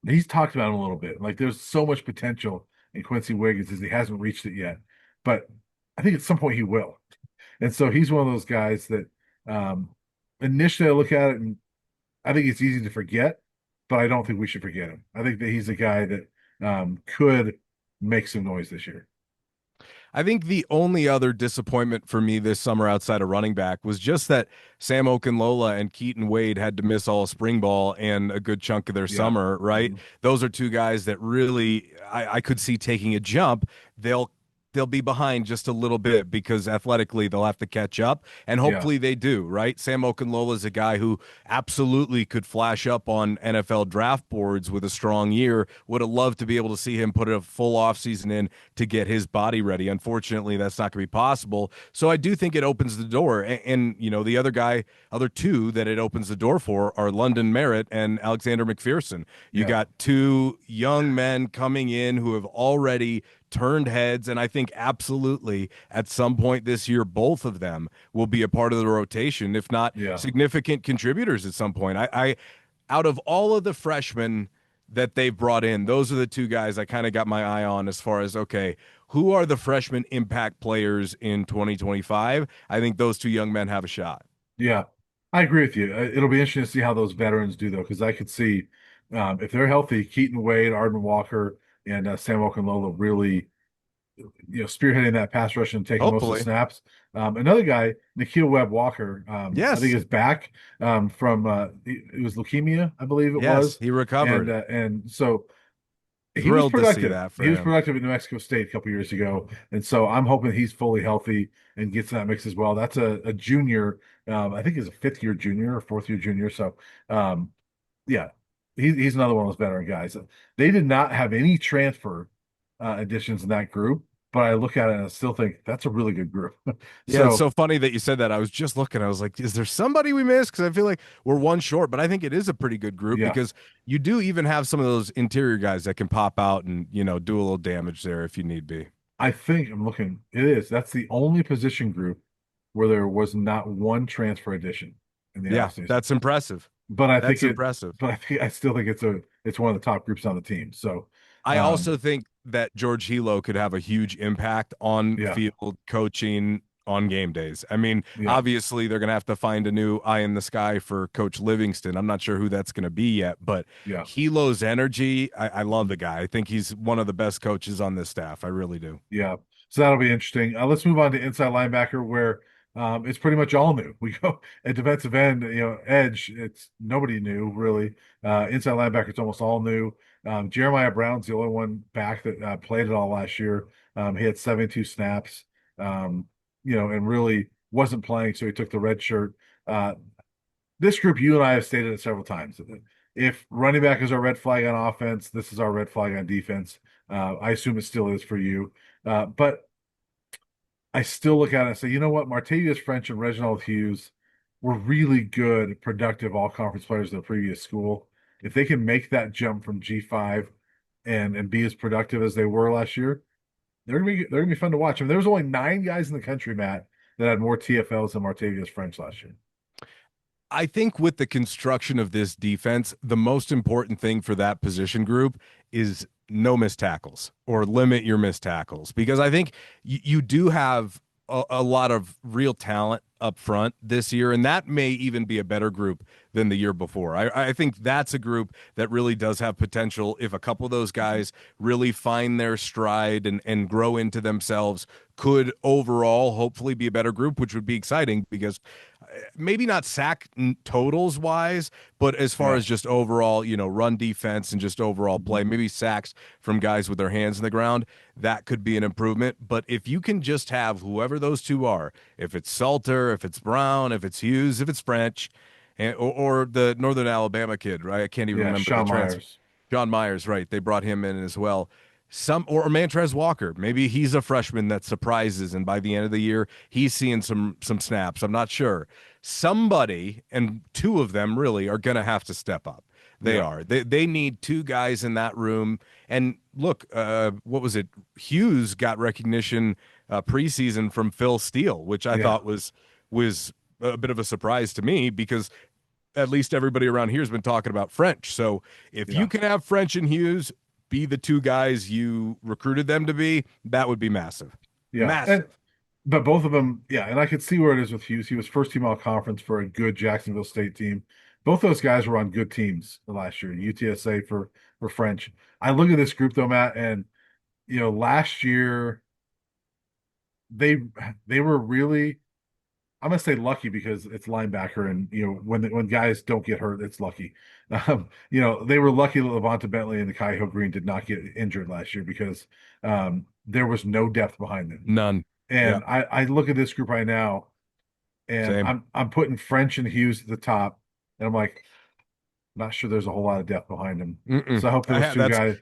He's talked about him a little bit. Like there's so much potential in Quincy Wiggins as he hasn't reached it yet. But I think at some point he will. And so he's one of those guys that um, initially I look at it and I think it's easy to forget, but I don't think we should forget him. I think that he's a guy that could make some noise this year. I think the only other disappointment for me this summer outside of running back was just that Sam Okunlola and Keaton Wade had to miss all of spring ball and a good chunk of their Yeah. summer, right? Mhm. Those are two guys that really I could see taking a jump. They'll they'll be behind just a little bit because athletically they'll have to catch up, and Yeah, hopefully they do, right? Sam Okunlola is a guy who absolutely could flash up on NFL draft boards with a strong year. Would have loved to be able to see him put a full offseason in to get his body ready. Unfortunately, that's not going to be possible. So I do think it opens the door. And you know, the other two that it opens the door for are London Merritt and Alexander McPherson. You yeah, got two young men coming in who have already turned heads, and I think absolutely at some point this year, both of them will be a part of the rotation, if not yeah, significant contributors at some point. I out of all of the freshmen that they've brought in, those are the two guys I kind of got my eye on as far as okay, who are the freshman impact players in 2025? I think those two young men have a shot. yeah. I agree with you. It'll be interesting to see how those veterans do, though, because I could see if they're healthy, Keaton Wade, Arden Walker, and Sam Okunlola really, spearheading that pass rush and taking most of the Hopefully. snaps. Another guy, Nikhil Webb Walker, I think Yes. is back from it was leukemia, I believe it Yes, was, he and recovered. so he was Thrilled to see productive. that for He was him. productive in New Mexico State a couple years ago, and so I'm hoping he's fully healthy and gets in that mix as well. That's a junior. I think he's a fifth year junior or fourth year junior. So, um, yeah, he's another one of those veteran guys. They did not have any transfer additions in that group, but I look at it and I still think that's a really good group. Yeah, it's So, so funny that you said that. I was just looking. I was like, is there somebody we missed? Because I feel like we're one short, but I think it is a pretty good group yeah, because you do even have some of those interior guys that can pop out and, you know, do a little damage there if you need be. I think I'm looking. It is. That's the only position group where there was not one transfer addition in the Yeah, offseason. that's impressive. But I think That's it, impressive. but I still think it's one of the top groups on the team. So, I um, also think that George Hilo could have a huge impact on yeah, field coaching on game days. I mean, yeah, obviously they're going to have to find a new eye in the sky for Coach Livingston. I'm not sure who that's going to be yet, but yeah, Hilo's energy, I love the guy. I think he's one of the best coaches on this staff. I really do. yeah. So that'll be interesting. Let's move on to inside linebacker, where it's pretty much all new. We go at defensive end, edge. It's nobody new really. Inside linebacker, it's almost all new. Jeremiah Brown's the only one back that played it all last year. He had 72 snaps, and really wasn't playing, so he took the red shirt. This group, you and I have stated it several times. If running back is our red flag on offense, this is our red flag on defense. I assume it still is for you. But I still look at it and say, you know what? Martavius French and Reginald Hughes were really good, productive all conference players in the previous school. If they can make that jump from G5 and be as productive as they were last year, they're gonna be fun to watch. I mean, there was only 9 guys in the country, Matt, that had more TFLs than Martavius French last year. I think with the construction of this defense, the most important thing for that position group is no missed tackles or limit your missed tackles because I think you do have a lot of real talent up front this year, and that may even be a better group than the year before. I think that's a group that really does have potential if a couple of those guys really find their stride and grow into themselves, could overall hopefully be a better group, which would be exciting because maybe not sack totals wise, but as far Yeah, as just overall, you know, run defense and just overall play, maybe sacks from guys with their hands in the ground, that could be an improvement. But if you can just have whoever those two are, if it's Salter, if it's Brown, if it's Hughes, if it's French, or the Northern Alabama kid, right? I can't even yeah, remember the Sean transfer. Myers. John Myers, right? They brought him in as well. Or Mantrez Walker. Maybe he's a freshman that surprises, and by the end of the year, he's seeing some snaps. I'm not sure. Somebody, and two of them really, are going to have to step up. They Yeah, are. They need two guys in that room. And look, what was it? Hughes got recognition preseason from Phil Steele, which I yeah, thought was a bit of a surprise to me because at least everybody around here has been talking about French. So if you yeah, can have French and Hughes be the two guys you recruited them to be, that would be massive. yeah. And Massive. but both of them, yeah, and I could see where it is with Hughes. He was first team all conference for a good Jacksonville State team. Both those guys were on good teams last year. UTSA for French. I look at this group though, Matt, and last year they they were really I'm gonna say lucky because it's linebacker, and when guys don't get hurt, it's lucky. They were lucky that Levante Bentley and the Hill Green did not get injured last year because there was no depth behind them. None. Yeah, And I look at this group right now, and same. I'm putting French and Hughes at the top, and I'm like, not sure there's a whole lot of depth behind them. Mm-mm. So That's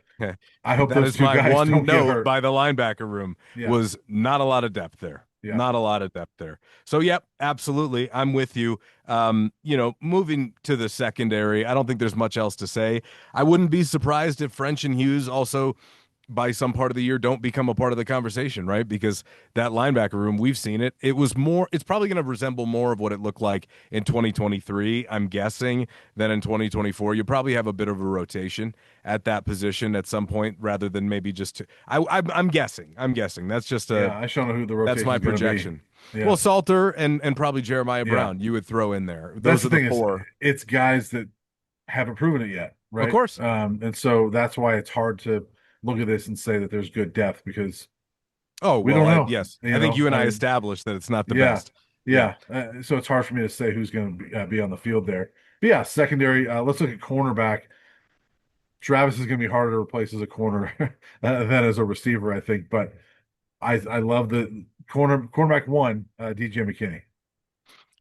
I hope that those is two my guys one don't get note hurt. by the linebacker room Yeah, was not a lot of depth there. yeah. Not a lot of depth there. So yep, absolutely. I'm with you. Moving to the secondary, I don't think there's much else to say. I wouldn't be surprised if French and Hughes also by some part of the year don't become a part of the conversation, right? Because that linebacker room, we've seen it. It's probably going to resemble more of what it looked like in 2023, I'm guessing, than in 2024. You probably have a bit of a rotation at that position at some point rather than maybe just I'm guessing. I'm guessing. Yeah, I don't know who the That's rotation my is going to be. projection. Well, Yeah, Salter and probably Jeremiah yeah. Brown, you would throw in there. That's Those the are the thing is, four. it's guys that haven't proven it yet, Of right? course. And so that's why it's hard to look at this and say that there's good depth because Oh, we well, don't know. yes. I think you and I I established that it's not the yeah, best. Yeah. yeah. So it's hard for me to say who's going to be on the field there. But yeah, secondary. Let's look at cornerback. Travis is going to be harder to replace as a corner than as a receiver, I think. But I love the cornerback one, DJ McKinney.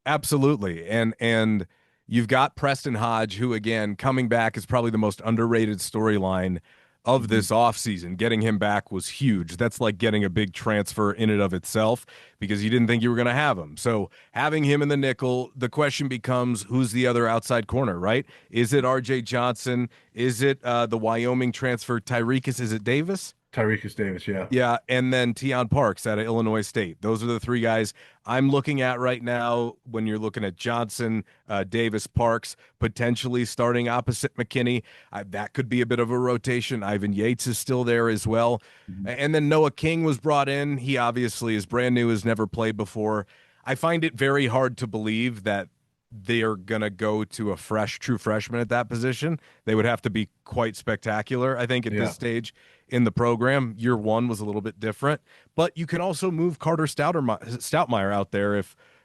Absolutely. And you've got Preston Hodge, who again, coming back is probably the most underrated storyline of Mhm. this offseason. Getting him back was huge. That's like getting a big transfer in and of itself because you didn't think you were going to have him. So having him in the nickel, the question becomes who's the other outside corner, right? Is it RJ Johnson? Is it the Wyoming transfer Tyreekis? Is it Davis? Tyreek Davis, yeah. Yeah, and then Teion Parks out of Illinois State. Those are the three guys I'm looking at right now when you're looking at Johnson, Davis, Parks, potentially starting opposite McKinney. That could be a bit of a rotation. Ivan Yates is still there as well. Mhm. And then Noah King was brought in. He obviously is brand new, has never played before. I find it very hard to believe that they're going to go to a true freshman at that position. They would have to be quite spectacular, I think, at this Yeah, stage in the program. Year one was a little bit different, but you can also move Carter Stoutmeyer out there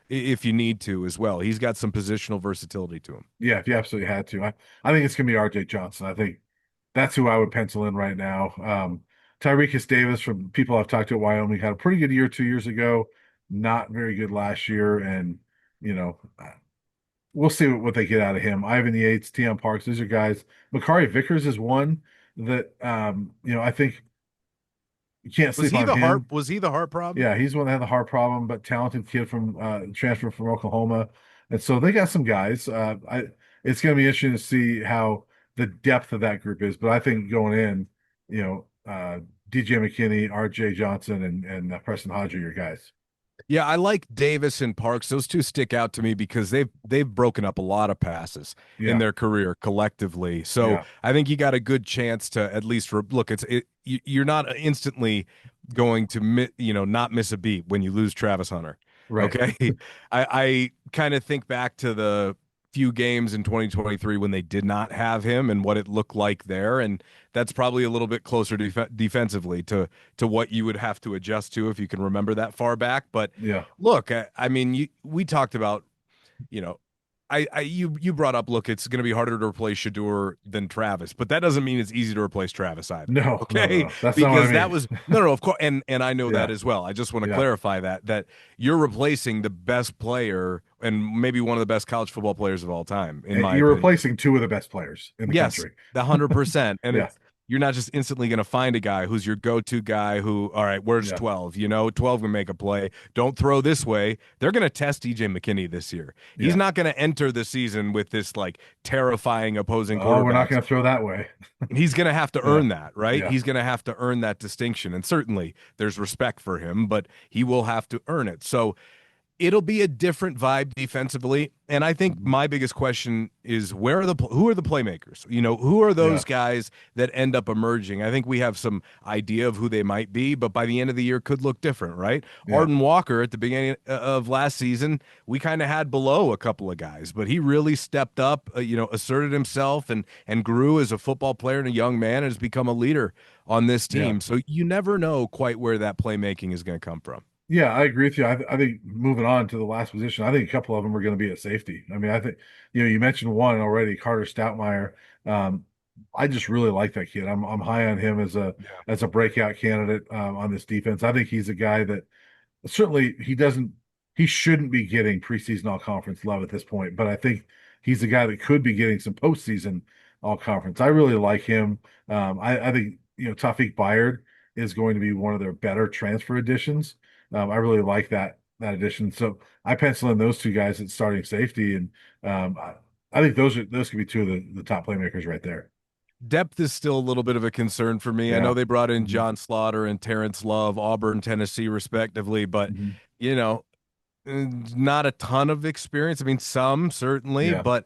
if you need to as well. He's got some positional versatility to him. yeah. If you absolutely had to, I think it's going to be RJ Johnson. I think that's who I would pencil in right now. Tyreek Davis, from people I've talked to at Wyoming, had a pretty good year 2 years ago. Not very good last year, and you know, we'll see what they get out of him. Ivan Yates, Teion Parks, these are guys. Makari Vickers is one that I think you can't sleep on him. Was he the heart problem? Yeah, he's one that had the heart problem, but talented kid from transfer from Oklahoma, and so they got some guys. It's going to be interesting to see how the depth of that group is. But I think going in, DJ McKinney, R.J. Johnson, and Preston Hodge are your guys. Yeah, I like Davis and Parks. Those two stick out to me because they've broken up a lot of passes in Yeah, their career collectively. So yeah, I think you got a good chance to at least look. You're not instantly going to not miss a beat when you lose Travis Hunter. right. Okay, I kind of think back to the few games in 2023 when they did not have him and what it looked like there, and that's probably a little bit closer defensively to what you would have to adjust to if you can remember that far back. But Yeah, look, I mean, we talked about, you know, you brought up, look, it's going to be harder to replace Shadur than Travis, but that doesn't mean it's easy to replace Travis either. no, no, no, Okay, no. That's not what I because that mean. was no, of course, and I know that Yeah, as well. I just want to yeah, clarify that you're replacing the best player and maybe one of the best college football players of all time, in and my you're opinion. replacing two of the best players in the Yes, country. 100%. And Yeah, you're not just instantly going to find a guy who's your go-to guy who, all right, where's yeah, 12? 12 can make a play. Don't throw this way. They're going to test EJ McKinney this year. He's yeah. not going to enter the season with this like terrifying opposing Oh, we're not quarterbacks. going to throw that way. He's going to have to Yeah, earn that, right? yeah. He's going to have to earn that distinction. And certainly there's respect for him, but he will have to earn it. So it'll be a different vibe defensively. And I think Mhm. my biggest question is who are the playmakers? Who are Yeah, those guys that end up emerging? I think we have some idea of who they might be, but by the end of the year could look different, right? yeah, Arden Walker at the beginning of last season, we kind of had below a couple of guys, but he really stepped up, asserted himself and grew as a football player and a young man and has become a leader on this yeah. team. So you never know quite where that playmaking is going to come from. Yeah, I agree with you. I think moving on to the last position, I think a couple of them are going to be at safety. I mean, I think you mentioned one already, Carter Stoutmeyer. Um, I just really like that kid. I'm high on him Yeah. as a breakout candidate on this defense. I think he's a guy that certainly he shouldn't be getting preseason all conference love at this point, but I think he's a guy that could be getting some postseason all conference. I really like him. I think Tawfiq Bayard is going to be one of their better transfer additions. I really like that addition. So I pencil in those two guys at starting safety, and I think those could be two of the top playmakers right there. Depth is still a little bit of a concern for me. I know Yeah. they brought in Hmm. John Slaughter and Terrence Love, Auburn, Tennessee, respectively, but Hmm. you know, not a ton of experience. I mean, some certainly, Yeah. but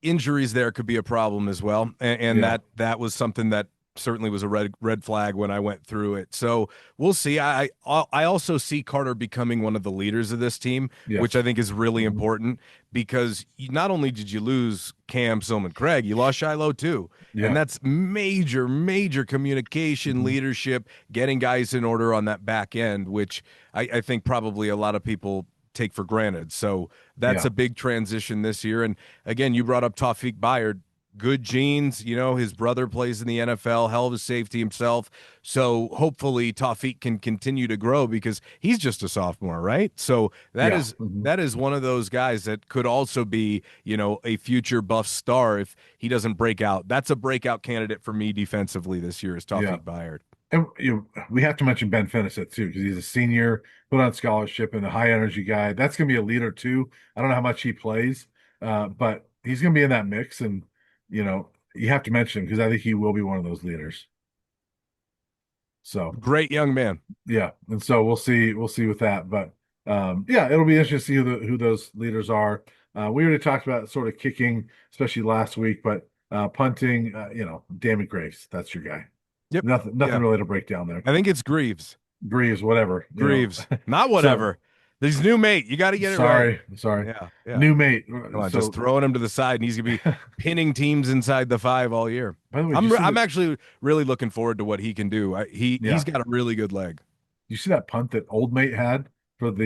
injuries there could be a problem as well, and Yeah. that was something that certainly was a red flag when I went through it. So we'll see. I also see Carter becoming one of the leaders of this team, which I Yes. think is really Hmm. important because not only did you lose Cam, Silman, Craig, you lost Shiloh too. And Yeah. that's major communication, Hmm. leadership, getting guys in order on that back end, which I think probably a lot of people take for granted. So that's Yeah. a big transition this year. And again, you brought up Tawfiq Bayard. Good genes, his brother plays in the NFL, hell of a safety himself. So hopefully Tawfiq can continue to grow because he's just a sophomore, right? So that Yeah. is Hmm. that is one of those guys that could also be, a future buff star if he doesn't break out. That's a breakout candidate for me defensively this year is Yeah. Tawfiq Bayard. And we have to mention Ben Finnisett too, because he's a senior, put on scholarship, and a high energy guy. That's going to be a leader too. I don't know how much he plays, but he's going to be in that mix, and you have to mention him because I think he will be one of those leaders. So Great young man. yeah, and so we'll see with that, but yeah, it'll be interesting to see who those leaders are. We already talked about sort of kicking, especially last week, but punting, Damon Graves, that's your guy. Yep. Nothing Yeah. really to break down there. I think it's Greaves. Greaves, whatever, Greaves. Not So whatever. His new mate. You got to get it right. sorry. Yeah. Yeah. New mate. Come on, just So, throwing him to the side, and he's gonna be pinning teams inside the five all year. by the way, I'm actually really looking forward to what he can do. He's yeah, got a really good leg. you see that punt that Old Mate had for the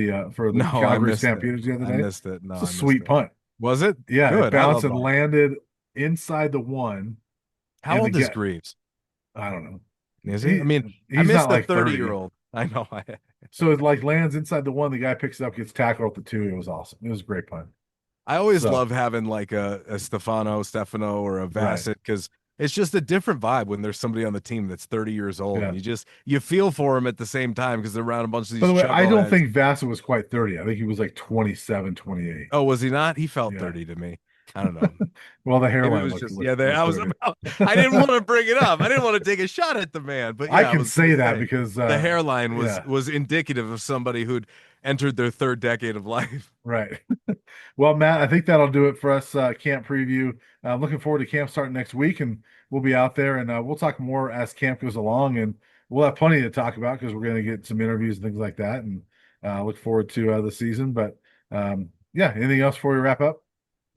No, I Calgary missed it. Stampeders the other I day? missed it. No, It's a I missed sweet it. punt. Was it Yeah, it good? I bounced love and that. landed inside the one, How and the old is get Greaves? I don't know. Is he? I He mean, I he's missed not the like 30-year 30. old. I know. So it like lands inside the one, the guy picks it up, gets tackled at the two. It was awesome. It was a great punt. I always So love having like a Stefano or a right. Vassett because it's just a different vibe when there's somebody on the team that's 30 years old Yeah. and you feel for them at the same time because they're around a bunch of By these the way, I don't chuckleheads. think Vassett was quite 30. I think he was like 27, 28. Oh, was he not? He felt Yeah. 30 to me. I don't know. Well, the Maybe it hairline was looked just looked I looked was 30. about I didn't want to bring it up. I didn't want to take a shot at the man, but I yeah, I can was gonna say that say because the hairline was yeah, was indicative of somebody who'd entered their third decade of life. right. Well, Matt, I think that'll do it for us camp preview. Looking forward to camp starting next week, and we'll be out there, and we'll talk more as camp goes along, and we'll have plenty to talk about because we're going to get some interviews and things like that, and look forward to the season. But yeah, anything else before we wrap up?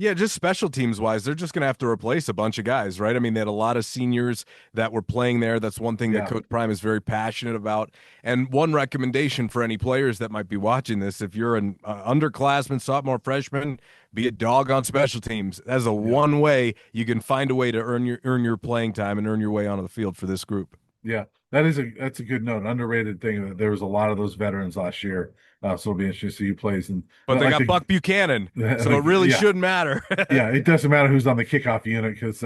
Yeah, just special teams wise, they're just going to have to replace a bunch of guys, right? I mean, they had a lot of seniors that were playing there. That's one thing that Yeah, Coach Prime is very passionate about. And one recommendation for any players that might be watching this, if you're an underclassman, sophomore, freshman, be a dog on special teams. That's a yeah. one way you can find a way to earn your playing time and earn your way onto the field for this group. Yeah, that's a good note. An underrated thing. There was a lot of those veterans last year, so it'll be interesting to see who plays. And But they like got Buck Buchanan, so it really yeah, shouldn't matter. yeah, it doesn't matter who's on the kickoff unit because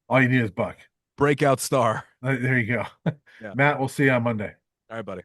all you need is Buck. Breakout star. There you go, Yeah. Matt. We'll see you on Monday. All right, buddy.